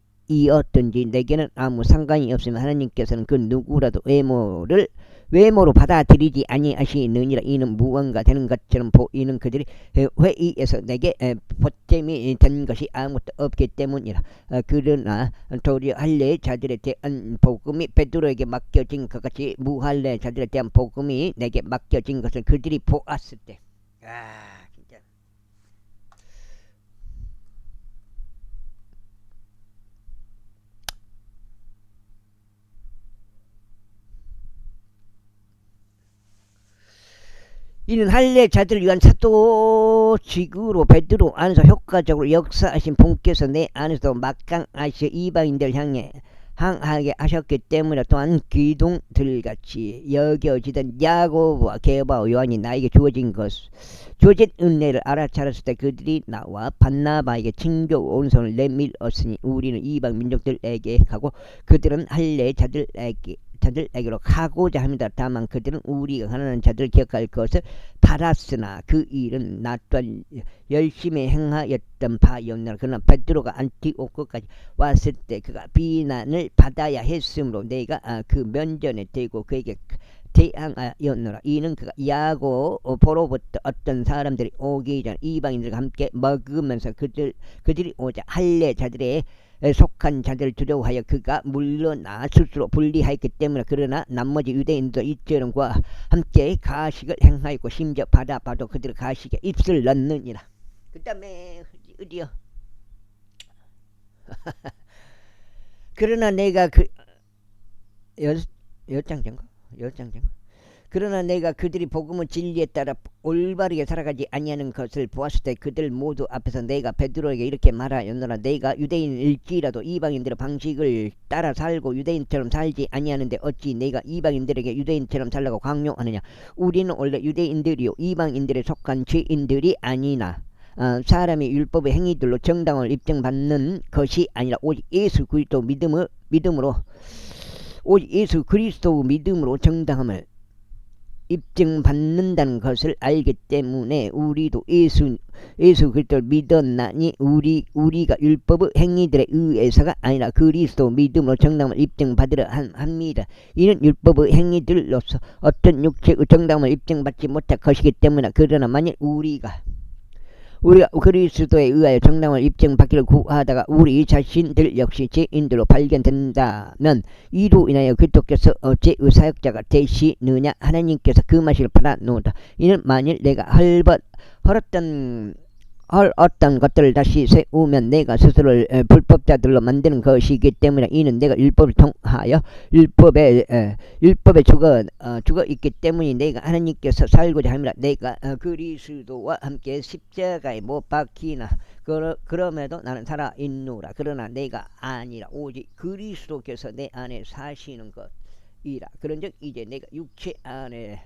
어떤지 내게는 아무 상관이 없으면 하나님께서는 그 누구라도 외모로 받아들이지 아니하시느니라. 이는 무언가 되는 것처럼 보이는 그들이 회의에서 내게 보탬이 된 것이 아무것도 없기 때문이라. 그러나 도리어 할례 자들에 대한 복음이 베드로에게 맡겨진 것 같이 무할례 자들에 대한 복음이 내게 맡겨진 것을 그들이 보았을 때 진짜 이는 할례 자들을 위한 사도직으로 베드로 안에서 효과적으로 역사하신 분께서 내 안에서도 막강하시어 이방인들 향해 항하게 하셨기 때문에 또한 기둥들같이 여겨지던 야고보와 게바와 요한이 나에게 주어진 은혜를 알아차렸을 때 그들이 나와 바나바에게 친교 온손을 내밀었으니 우리는 이방 민족들에게 가고 그들은 할례 자들에게로 가고자 합니다. 다만 그들은 우리가 가난한 자들을 기억할 것을 바랐으나 그 일은 나 또한 열심히 행하였던 바였노라. 그러나 베드로가 안티오크까지 왔을 때 그가 비난을 받아야 했으므로 내가 그 면전에 대고 그에게 대항하였노라. 이는 그가 야고보로부터 어떤 사람들이 오기 전 이방인들과 함께 먹으면서 그들이 오자 할례 자들의 속한 자들을 두려워하여 그가 물러나 스스로 분리하였기 때문에 그러나 나머지 유대인도 이처럼 그와 함께 가식을 행하였고 심지어 바라바도 그들의 가식에 입을 넣느니라. 그 다음에 어디요? 그러나 내가 그러나 내가 그들이 복음의 진리에 따라 올바르게 살아가지 아니하는 것을 보았을 때 그들 모두 앞에서 내가 베드로에게 이렇게 말하였노라. 내가 유대인일지라도 이방인들의 방식을 따라 살고 유대인처럼 살지 아니하는데 어찌 내가 이방인들에게 유대인처럼 살라고 강요하느냐. 우리는 원래 유대인들이요 이방인들에 속한 죄인들이 아니나 사람이 율법의 행위들로 정당을 입증받는 것이 아니라 오직 예수 그리스도 믿음으로 정당함을 입증받는다는 것을 알기 때문에 우리도 예수 그리스도를 믿었나니 우리가 율법의 행위들에 의해서가 아니라 그리스도 믿음으로 정당을 입증받으려 합니다. 이는 율법의 행위들로서 어떤 육체의 정당을 입증받지 못할 것이기 때문에 그러나 만일 우리가 그리스도에 의하여 정당을 입증받기를 구하다가 우리 자신들 역시 죄인들로 발견된다면 이로 인하여 그리스도께서 어째 의사역자가 되시느냐. 하나님께서 그 말씀을 받아놓다. 이는 만일 내가 어떤 것들을 다시 세우면 내가 스스로를 불법자들로 만드는 것이기 때문에 이는 내가 율법을 통하여 율법에 죽어 있기 때문에 내가 하나님께서 살고자 합니다. 내가 그리스도와 함께 십자가에 못 박히나 그럼에도 나는 살아있노라. 그러나 내가 아니라 오직 그리스도께서 내 안에 사시는 것이라. 그런즉 이제 내가 육체 안에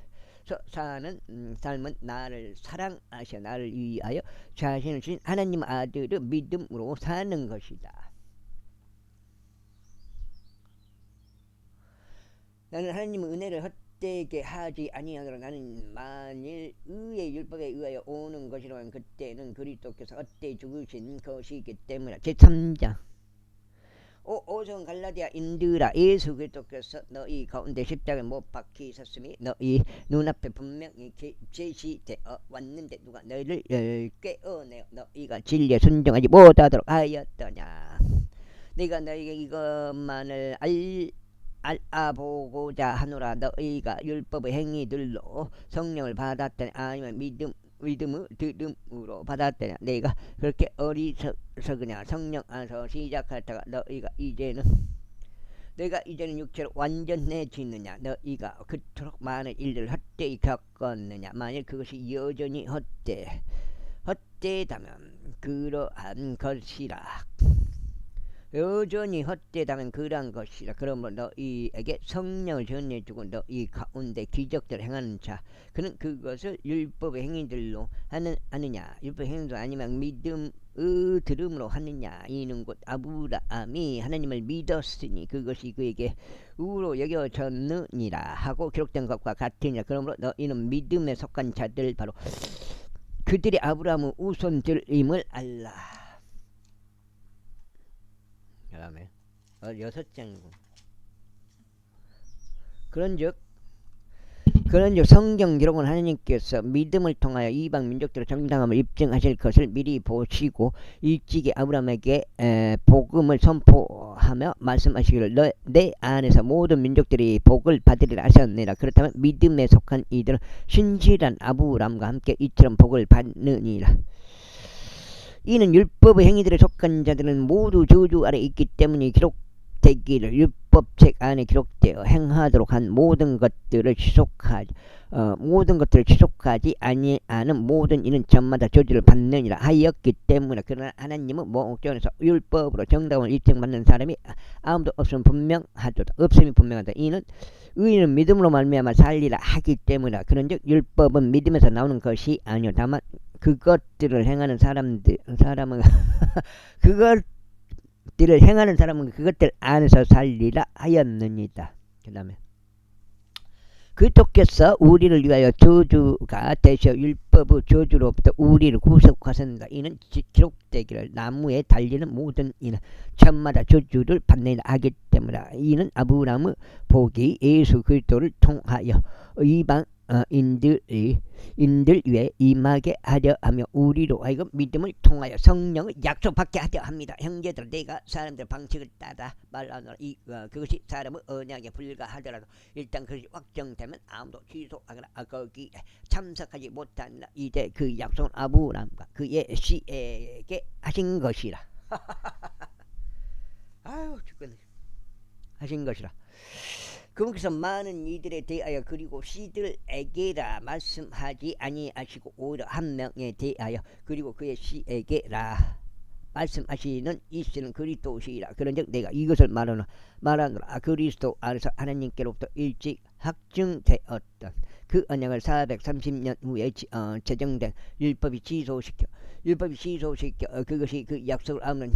사는 삶은 나를 사랑하셔 나를 위하여 자신을 주신 하나님 아들의 믿음으로 사는 것이다. 나는 하나님의 은혜를 헛되게 하지 아니하노라. 나는 만일 의의 율법에 의하여 오는 것이라면 그때는 그리스도께서 헛되이 죽으신 것이기 때문에. 제3장 오성 갈라디아인들아 예수 그리스도께서 너희 가운데 십자가에 못 박히셨음이 너희 눈앞에 분명히 제시되어 왔는데 누가 너희를 깨어내어 너희가 진리에 순종하지 못하도록 하였더냐. 내가 너희에게 이것만을 알아보고자 하노라. 너희가 율법의 행위들로 성령을 받았더니 아니면 믿음으로 받았더냐. 내가 그렇게 어리석으냐. 성령 안에서 시작하다가 내가 이제는 육체로 완전해지느냐. 너희가 그토록 많은 일들을 헛되이 겪었느냐. 만일 그것이 여전히 헛되다면 그러한 것이라. 여전히 헛되다면 그러한 것이라. 그러므로 너희에게 성령을 전해주고 너희 가운데 기적들을 행하는 자 그는 그것을 율법의 행위들로 하느냐 율법의 행위도 아니면 믿음의 들음으로 하느냐. 이는 곧 아브라함이 하나님을 믿었으니 그것이 그에게 의로 여겨졌느니라 하고 기록된 것과 같으니라. 그러므로 너희는 믿음에 속한 자들 바로 그들이 아브라함의 후손들임을 알라. 그 다음에 6장이고 그런즉 성경 기록은 하나님께서 믿음을 통하여 이방 민족들의 정당함을 입증하실 것을 미리 보시고 일찍이 아브라함에게 복음을 선포하며 말씀하시기를 내 안에서 모든 민족들이 복을 받으리라 하셨느니라. 그렇다면 믿음에 속한 이들은 신실한 아브라함과 함께 이처럼 복을 받느니라. 이는 율법의 행위들에 속한 자들은 모두 저주 아래 있기 때문에 기록되기를 율법책 안에 기록되어 행하도록 한 모든 것들을 지속하지 아니하는 모든 이는 저마다 저주를 받느니라 하였기 때문에. 그러나 하나님은 목전에서 율법으로 정당을 입증받는 사람이 아무도 없음이 분명하다. 이는 의인은 믿음으로 말미암아 살리라 하기 때문이라. 그런즉 율법은 믿음에서 나오는 것이 아니요 다만 그것들을 행하는 사람은 그것들 안에서 살리라 하였느니라. 그 다음에 그리스도께서 우리를 위하여 저주가 되셔 율법의 저주로부터 우리를 구속하셨다. 이는 기록되기를 나무에 달리는 모든 이는 천마다 저주를 받느니라 하기 때문이라. 이는 아브라함의 복이 예수 그리스도를 통하여 이방 인들 위에 임하게 하려 하며 우리로 하여금 믿음을 통하여 성령을 약속받게 하려 합니다. 형제들, 내가 사람들 방식을 따라 말하노라. 그것이 사람의 언약에 불과하더라도 일단 그것이 확정되면 아무도 취소하거나 거기에 참석하지 못한다. 이제 그 약속은 아브라함과 그의 씨에게 하신 것이라. 아유 죽겠네. 하신 것이라. 그분께서 많은 이들에 대하여 그리고 씨들에게라 말씀하지 아니하시고 오히려 한 명에 대하여 그리고 그의 씨에게라 말씀하시는 이 씨는 그리스도시라. 그런즉 내가 이것을 말하노라. 그리스도 안에서 하나님께로부터 일찍 확증되었던 그 언약을 430년 후에 제정된 율법이 취소시켜 그것이 그 약속을 아무런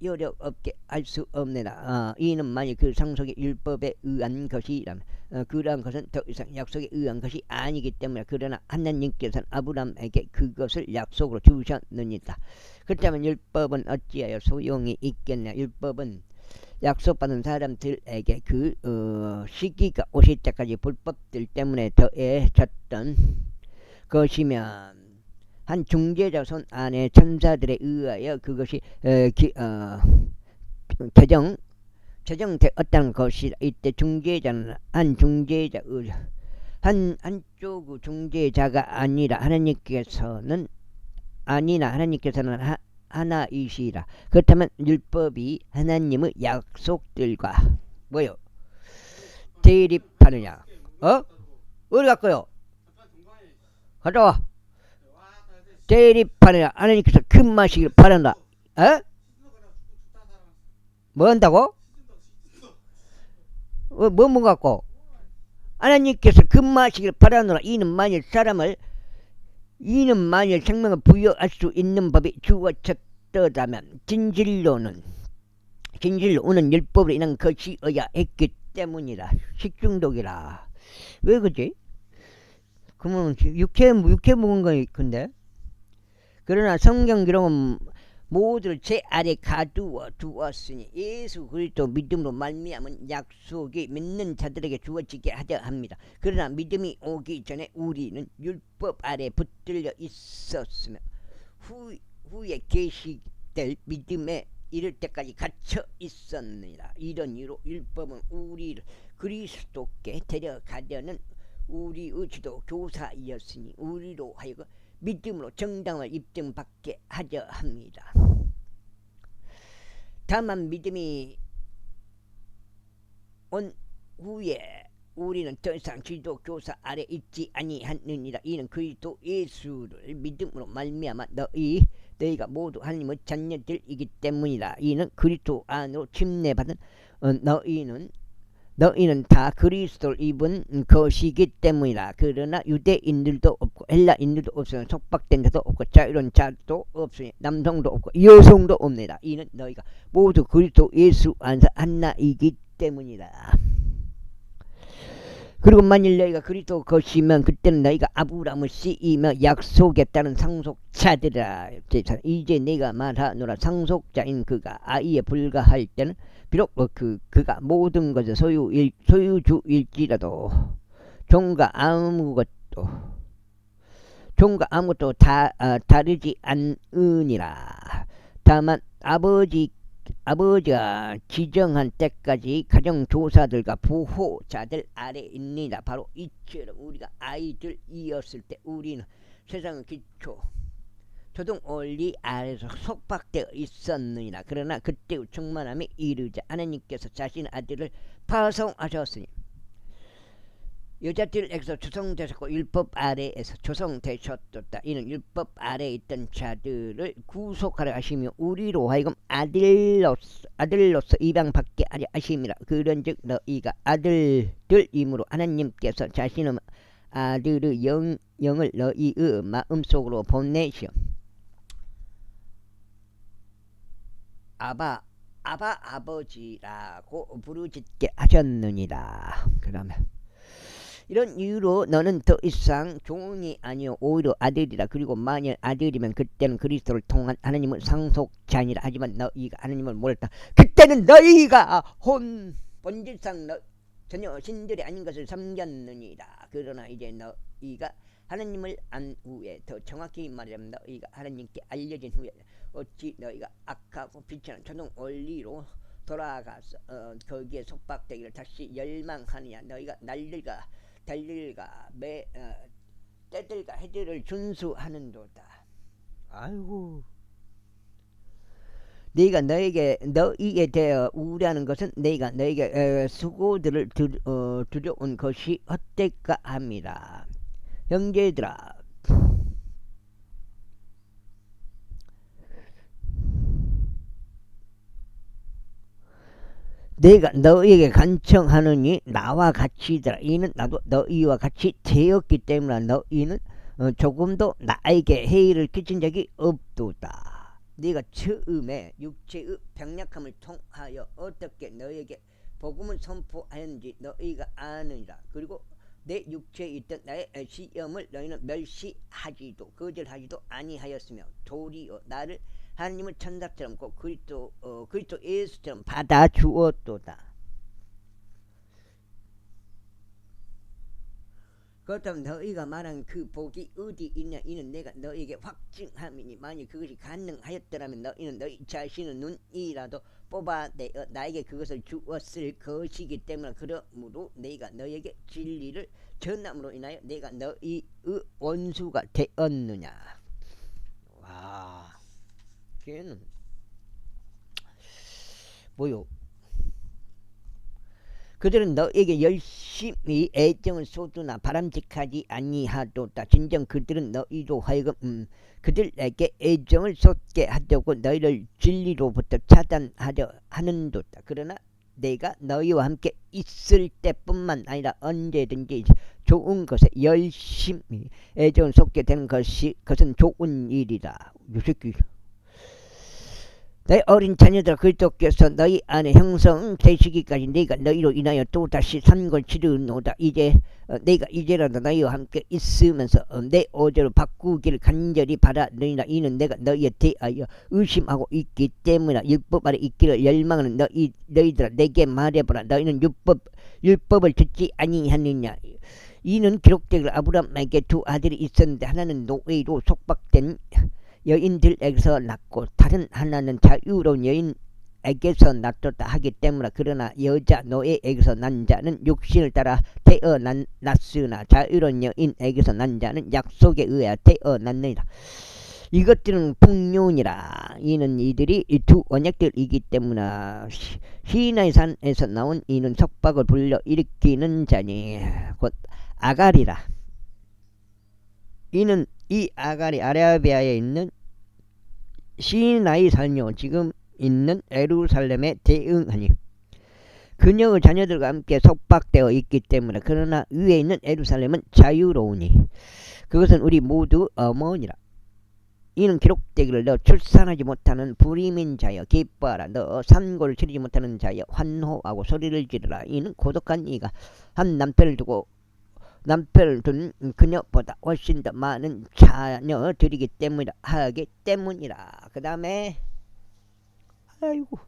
여력 없게 할 수 없느라. 이는 만일 그 상속이 율법에 의한 것이라면 그러한 것은 더 이상 약속에 의한 것이 아니기 때문에. 그러나 하나님께서는 아브라함에게 그것을 약속으로 주셨느니라. 그렇다면 율법은 어찌하여 소용이 있겠냐. 율법은 약속받은 사람들에게 그 시기가 오실 때까지 불법들 때문에 더해졌던 것이면 한 중재자 손 안에 천사들에 의하여 그것이 제정되었다는 것이라. 이때 중재자는 한쪽 중재자가 아니라 하나님께서는 하나이시라. 그렇다면 율법이 하나님의 약속들과 뭐요? 대립하느냐? 어디 갈까요? 가져와. 대립하느냐? 하나님께서 큰 마시기를 바란다. 뭐 한다고? 뭐 갖고? 하나님께서 큰 마시기를 바라노라. 이는 만일 생명을 부여할 수 있는 법이 주어졌다면 진실로 오는 율법으로 인한 것이어야 했기 때문이라. 식중독이라. 왜 그지? 그러면 육회 먹은 거 근데. 그러나 성경 기록은 모두를 제 아래 가두어 두었으니 예수 그리스도 믿음으로 말미암은 약속이 믿는 자들에게 주어지게 하려 합니다. 그러나 믿음이 오기 전에 우리는 율법 아래 붙들려 있었으며 후에 계시될 믿음에 이를 때까지 갇혀 있었느니라. 이런 이유로 율법은 우리를 그리스도께 데려가려는 우리의 지도 교사이었으니 우리로 하여금 믿음으로 정당을 입증받게 하려 합니다. 다만 믿음이 온 후에 우리는 더 이상 지도 교사 아래 있지 아니하느니라. 이는 그리스도 예수를 믿음으로 말미암아 너희가 모두 하나님의 자녀들이기 때문이라. 이는 그리스도 안으로 침례받은 너희는 다 그리스도를 입은 것이기 때문이라. 그러나 유대인들도 없고 헬라인들도 없으니 속박된 자도 없고 자유로운 자도 없으니 남성도 없고 여성도 없느니라. 이는 너희가 모두 그리스도 예수 안에서 하나이기 때문이라. 그리고 만일 너희가 그리스도 것이면 그때는 너희가 아브라함의 씨이며 약속에 따른 상속자들이라. 이제 내가 말하노라. 상속자인 그가 아이에 불과할 때는 비록 그가 모든 것의 소유주일지라도 종과 아무것도 다르지 않으니라. 다만 아버지가 지정한 때까지 가정조사들과 보호자들 아래 있느니라. 바로 이처럼 우리가 아이들이었을 때 우리는 세상의 기초 조동 원리 아래서 속박되어 있었느니라. 그러나 그때 충만함에 이르자 하나님께서 자신의 아들을 파송하셨으니 여자들에게서 조성되셨고 율법 아래에서 조성되셨다. 이는 율법 아래에 있던 자들을 구속하려 하시며 우리로 하여금 아들로서 입양받게 하려 하심이라. 그런즉 너희가 아들들이므로 하나님께서 자신의 아들의 영을 너희의 마음속으로 보내시어 아버지라고 부르짖게 하셨느니라. 그러면 이런 이유로 너는 더 이상 종이 아니요 오히려 아들이라. 그리고 만일 아들이면 그때는 그리스도를 통한 하나님의 상속자니라. 하지만 너희가 하나님을 몰랐다. 그때는 너희가 본질상 전혀 신들이 아닌 것을 섬겼느니라. 그러나 이제 너희가 하나님을 안 후에, 더 정확히 말하면 너희가 하나님께 알려진 후에 어찌 너희가 악하고 비천한 초동 원리로 돌아가서 거기에 속박되기를 다시 열망하느냐. 너희가 날들과 달들과 때들과 해들을 준수하는도다. 아이고, 네가 너희에 대해 우려하는 것은 네가 너희에게 수고들을 두려운 것이 헛될까 합니다. 형제들아, 내가 너희에게 간청하느니 나와 같이더라. 이는 나도 너희와 같이 되었기 때문에 너희는 조금도 나에게 해이를 끼친 적이 없도다. 네가 처음에 육체의 병약함을 통하여 어떻게 너희에게 복음을 선포하였는지 너희가 아느니라. 그리고 내 육체에 있던 나의 시험을 너희는 멸시하지도 거절하지도 아니하였으며 도리어 나를 하나님을 천사처럼 꼭 그리스도 예수처럼 받아주었도다. 그렇다면 너희가 말한 그 복이 어디 있냐. 이는 내가 너희에게 확증함이니 만일 그것이 가능하였더라면 너희는 너희 자신의 눈이라도 뽑아내어 나에게 그것을 주었을 것이기 때문에. 그러므로 내가 너희에게 진리를 전함으로 인하여 내가 너희의 원수가 되었느냐. 와, 걔는 뭐요? 그들은 너에게 열심히 애정을 쏟으나 바람직하지 아니하도다. 진정 그들은 너희로 하여금 그들에게 애정을 쏟게 하려고 너희를 진리로부터 차단하려 하는도다. 그러나 내가 너희와 함께 있을 때뿐만 아니라 언제든지 좋은 것에 열심히 애정을 쏟게 되는 그것은 좋은 일이다. 이 새끼. 내 어린 자녀들아, 그리스도께서 너희 안에 형성되시기까지 내가 너희로 인하여 또다시 산걸 치르노다. 내가 이제라도 너희와 함께 있으면서 내 어제를 바꾸기를 간절히 바라느니라. 이는 내가 너희에 대하여 의심하고 있기 때문에. 율법 아래 있기를 열망하는 너희들아, 내게 말해보라. 너희는 율법을 듣지 아니하느냐. 이는 기록되기를 아브라함에게 두 아들이 있었는데 하나는 노예로 속박된 여인들에게서 낳고 다른 하나는 자유로운 여인에게서 낳았다 하기 때문에. 그러나 여자 노예에게서 난 자는 육신을 따라 태어났으나 자유로운 여인에게서 난 자는 약속에 의하여 태어났느니라. 이것들은 풍요니라. 이는 이들이 두 언약들이기 때문에. 시나이 산에서 나온 이는 속박을 불러 일으키는 자니 곧 아갈이라. 이는 이 아갈이 아라비아에 있는 시나이 산요 지금 있는 예루살렘에 대응하니 그녀의 자녀들과 함께 속박되어 있기 때문에. 그러나 위에 있는 예루살렘은 자유로우니 그것은 우리 모두 어머니라. 이는 기록되기를 너 출산하지 못하는 불임인 자여 기뻐하라. 너 산고를 치르지 못하는 자여 환호하고 소리를 지르라. 이는 고독한 이가 한 남편을 둔 그녀보다 훨씬 더 많은 자녀들이기 때문이라 하기 때문이라. 그 다음에 아이고,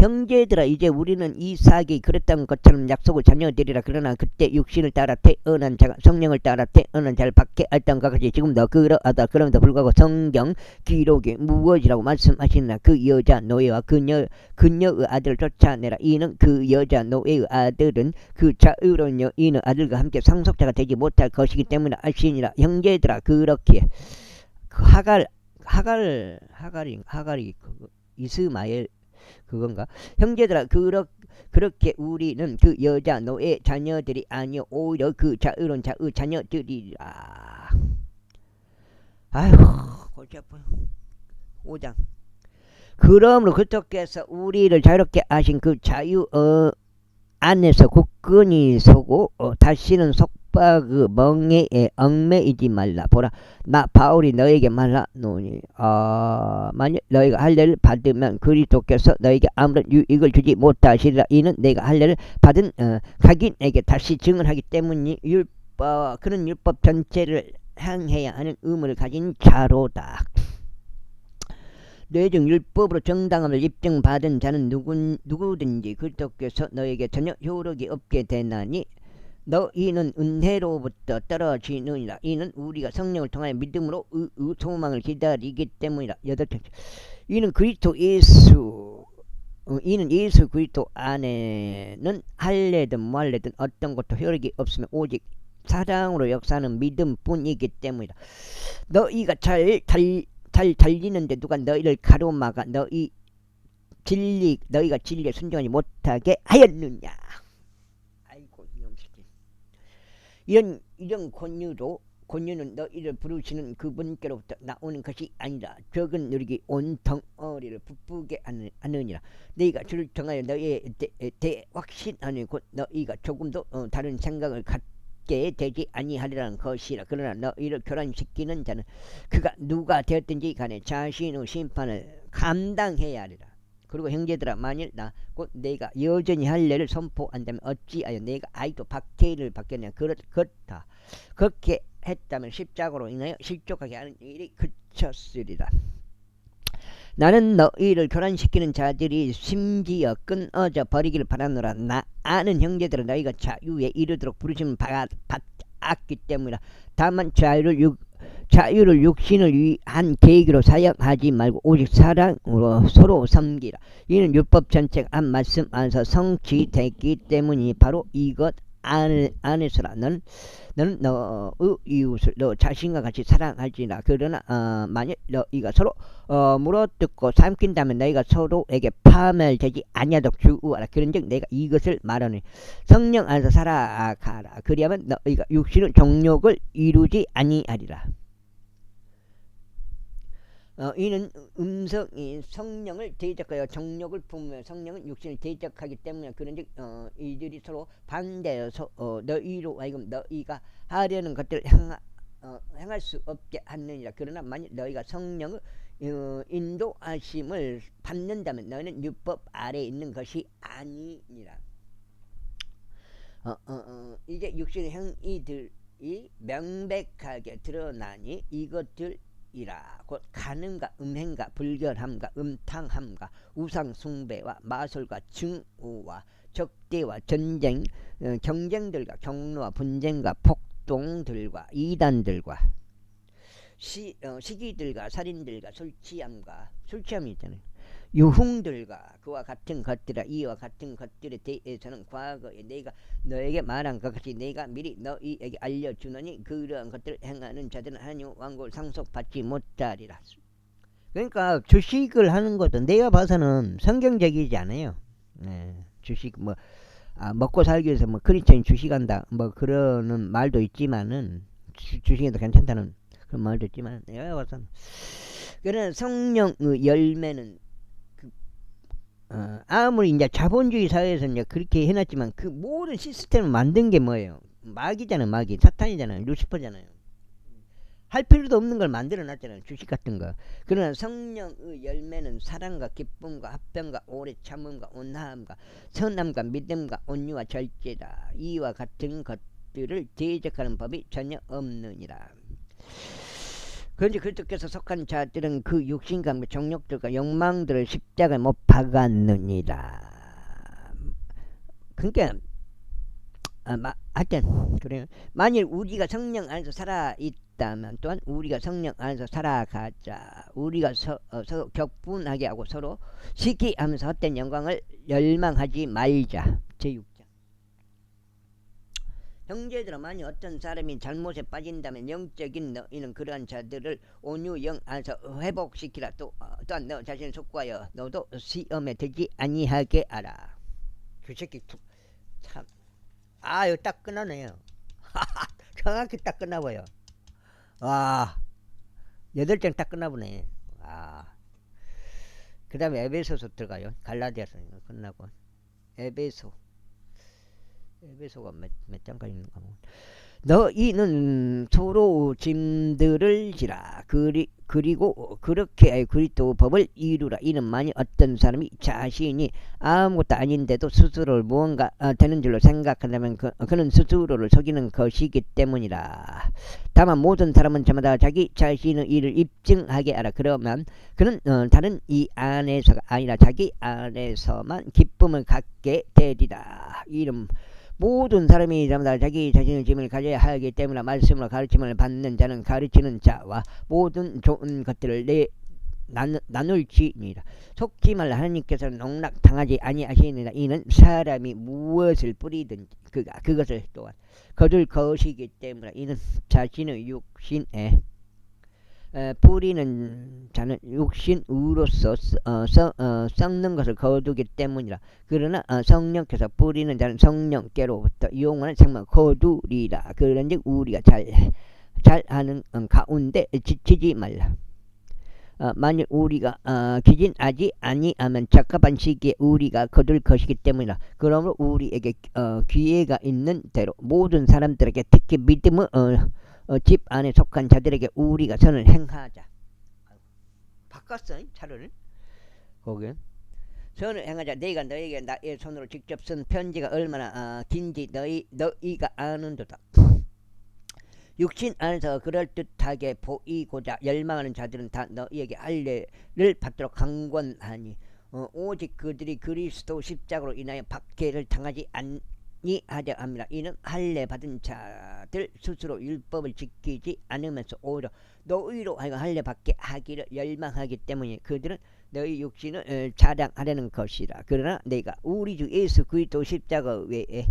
형제들아, 이제 우리는 이삭이 그랬던 것처럼 약속의 자녀들이라. 그러나 그때 육신을 따라 태어난 자가 성령을 따라 태어난 자를 받게 했던 것 같이 지금도 그러하다. 그럼에도 불구하고 성경 기록이 무엇이라고 말씀하시나. 그 여자 노예와 그녀의 아들을 쫓아내라. 이는 그 여자 노예의 아들은 그 자유로운 여인의 아들과 함께 상속자가 되지 못할 것이기 때문에 하시니라. 형제들아, 그렇게 하갈이 이스마엘 그건가? 형제들아, 그렇게 우리는 그 여자 노예 자녀들이 아니요 오히려 그 자유로운 자녀들이라. 아휴, 골치 아파요. 5장. 그러므로 그토께서 우리를 자유롭게 하신 그 자유 안에서 굳건히 서고 다시는 속박의 멍에에 얽매이지 말라. 보라, 나 바울이 너에게 말하노니 만일 너희가 할례를 받으면 그리스도께서 너에게 아무런 유익을 주지 못하시리라. 이는 내가 할례를 받은 각인에게 다시 증언하기 때문이 그는 율법 전체를 행해야 하는 의무를 가진 자로다. 뇌중 율법으로 정당함을 입증받은 자는 누구든지 그리스도께서 너에게 전혀 효력이 없게 되나니 너희는 은혜로부터 떨어지느니라. 이는 우리가 성령을 통하여 믿음으로 소망을 기다리기 때문이라. 8절. 이는 예수 그리스도 안에는 할례든 무할례든 어떤 것도 효력이 없으며 오직 사랑으로 역사하는 믿음뿐이기 때문이다. 너희가 잘 달리는데 누가 너희를 가로막아 너희가 진리에 순종하지 못하게 하였느냐. 아이고 이놈 새끼. 이런 권유는 너희를 부르시는 그분께로부터 나오는 것이 아니라 적은 누리기 온 덩어리를 부풀게 하느니라. 너희가 주를 통하여 너희의 대확신하니 곧 너희가 조금도 다른 생각을 갖게 되지 아니하리라는 것이라. 그러나 너희를 교란시키는 자는 그가 누가 되었든지 간에 자신의 심판을 감당해야 하리라. 그리고 형제들아, 만일 곧 내가 여전히 할례를 선포한다면 어찌하여 내가 아직도 박해를 받겠냐. 그렇다. 그렇게 했다면 십자가로 인하여 실족하게 하는 일이 그쳤으리라. 나는 너희를 교란시키는 자들이 심지어 끊어져 버리기를 바라노라. 나 아는 형제들은 너희가 자유에 이르도록 부르심을 받았기 때문이라. 다만 자유를 육신을 위한 계기로 사용하지 말고 오직 사랑으로 서로 섬기라. 이는 율법 전체가 한 말씀 안에서 성취되기 때문이 바로 이것 안에서라. 너는 너의 이웃을 너 자신과 같이 사랑할지라. 그러나 만일 너희가 서로 물어뜯고 삼킨다면 너희가 서로에게 파멸되지 아니하도록 주의하라. 그런즉 내가 이것을 말하노니 성령 안에서 살아가라. 그리하면 너희가 육신의 정욕을 이루지 아니하리라. 이는 음성이 성령을 대적하여 정욕을 품으며 성령은 육신을 대적하기 때문에 그런즉 이들이 서로 반대여서 너희로 하여금 너희가 하려는 것들을 행할 수 없게 하느니라. 그러나 만일 너희가 성령의 인도하심을 받는다면 너희는 율법 아래에 있는 것이 아니니라. 이제 육신의 행위들이 명백하게 드러나니 이것들 이라. 곧 간음과 음행과 불결함과 음탕함과 우상숭배와 마술과 증오와 적대와 전쟁, 경쟁들과 경로와 분쟁과 폭동들과 이단들과 시기들과 살인들과 술취함이 있잖아요. 유흥들과 그와 같은 것들아. 이와 같은 것들에 대해서는 과거에 내가 너에게 말한 것 같이 내가 미리 너희에게 알려주노니 그러한 것들을 행하는 자들은 하나님 왕국을 상속받지 못하리라. 그러니까 주식을 하는 것도 내가 봐서는 성경적이지 않아요. 주식 먹고 살기 위해서 크리스천이 주식한다 그러는 말도 있지만은 주식에도 괜찮다는 그런 말도 있지만 내가 봐서는 그러나 성령의 열매는 아무리 이제 자본주의 사회에서 이제 그렇게 해놨지만 그 모든 시스템을 만든 게 뭐예요? 마귀잖아요. 마귀. 사탄이잖아요. 루시퍼잖아요. 할 필요도 없는 걸 만들어 놨잖아요. 주식 같은 거. 그러나 성령의 열매는 사랑과 기쁨과 화평과 오래 참음과 온화함과 선함과 믿음과 온유와 절제다. 이와 같은 것들을 대적하는 법이 전혀 없느니라. 그런데 그리스도께서 속한 자들은 그 육신과 정욕들과 욕망들을 십자가에 못 박았느니라. 그러니까 하여튼 그래요. 만일 우리가 성령 안에서 살아있다면 또한 우리가 성령 안에서 살아가자. 우리가 서로 격분하게 하고 서로 시기하면서 헛된 영광을 열망하지 말자. 제6장. 형제들아, 만일 어떤 사람이 잘못에 빠진다면 영적인 너희는 그러한 자들을 온유영 안에서 회복시키라. 또한 너 자신을 속구하여 너도 시험에 들지 아니하게 하라. 그 새끼 참, 이거 딱 끝나네요. 정확히 딱 끝나봐요. 와, 8장 딱 끝나보네. 그 다음에 에베소서 들어가요. 갈라디아서 끝나고 에베소가 몇 장까지 있는가 뭐. 너희는 서로 짐들을 지라. 그리고 그렇게 그리스도 법을 이루라. 이는 만일 어떤 사람이 자신이 아무것도 아닌데도 스스로를 무언가 되는 줄로 생각한다면 그는 스스로를 속이는 것이기 때문이라. 다만 모든 사람은 저마다 자기 자신의 일을 입증하게 하라. 그러면 그는 다른 이 안에서가 아니라 자기 안에서만 기쁨을 갖게 되리라. 이는 모든 사람이 저마다 자기 자신의 짐을 가져야 하기 때문에 말씀으로 가르침을 받는 자는 가르치는 자와 모든 좋은 것들을 나눌지니라. 속지 말라. 하나님께서는 농락당하지 아니하시니라. 이는 사람이 무엇을 뿌리든지 그것을 또한 거둘 것이기 때문에 이는 자신의 육신에 뿌리는 자는 육신으로서 썩는 것을 거두기 때문이라. 그러나 성령께서 뿌리는 자는 성령께로부터 영원한 생명을 거두리라. 그런즉 우리가 잘하는 가운데 지치지 말라. 만일 우리가 기진하지 아니하면 적합한 시기에 우리가 거둘 것이기 때문이라. 그러므로 우리에게 기회가 있는 대로 모든 사람들에게 특히 믿음의 집 안에 속한 자들에게 우리가 선을 행하자. 바꿨어 차를. 거기 선을 행하자. 내가 너에게 나의 손으로 직접 쓴 편지가 얼마나 긴지 너희가 아는도다. 육신 안에서 그럴듯하게 보이고자 열망하는 자들은 다 너희에게 할례를 받도록 강권하니 오직 그들이 그리스도 십자가로 인하여 박해를 당하지 아니하려 합니다. 이는 할례 받은 자들 스스로 율법을 지키지 않으면서 오히려 너희로 하여금 할례 받게 하기를 열망하기 때문에 그들은 너희 육신을 자랑하려는 것이라. 그러나 내가 우리 주 예수 그리스도 십자가 외에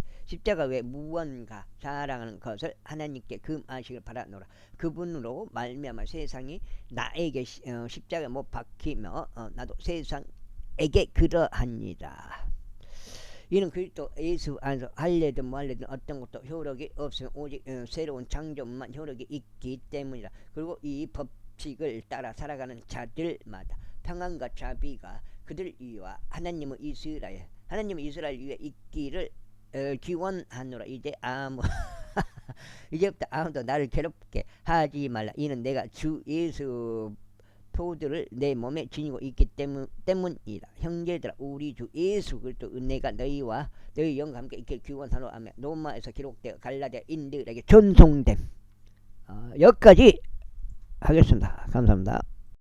무언가 자랑하는 것을 하나님께 금하시길 바라노라. 그분으로 말미암아 세상이 나에게 십자가에 못 박히며 나도 세상에게 그러하니라. 이는 그리스도 예수 안에서 할례든 뭐할례든 어떤 것도 효력이 없으면 오직 새로운 창조만 효력이 있기 때문이라. 그리고 이 법칙을 따라 살아가는 자들마다 평안과 자비가 그들 위와 하나님의 이스라엘 위에 있기를 기원하노라. 이제부터 아무도 나를 괴롭게 하지 말라. 이는 내가 주 예수 표들을 내 몸에 지니고 있기 때문이라. 형제들아, 우리 주 예수 그리스도 은혜가 너희와 너희 영과 함께 있길 기원하노라. 아멘. 로마에서 기록되어 갈라디아인들에게 전송됨. 여기까지 하겠습니다. 감사합니다.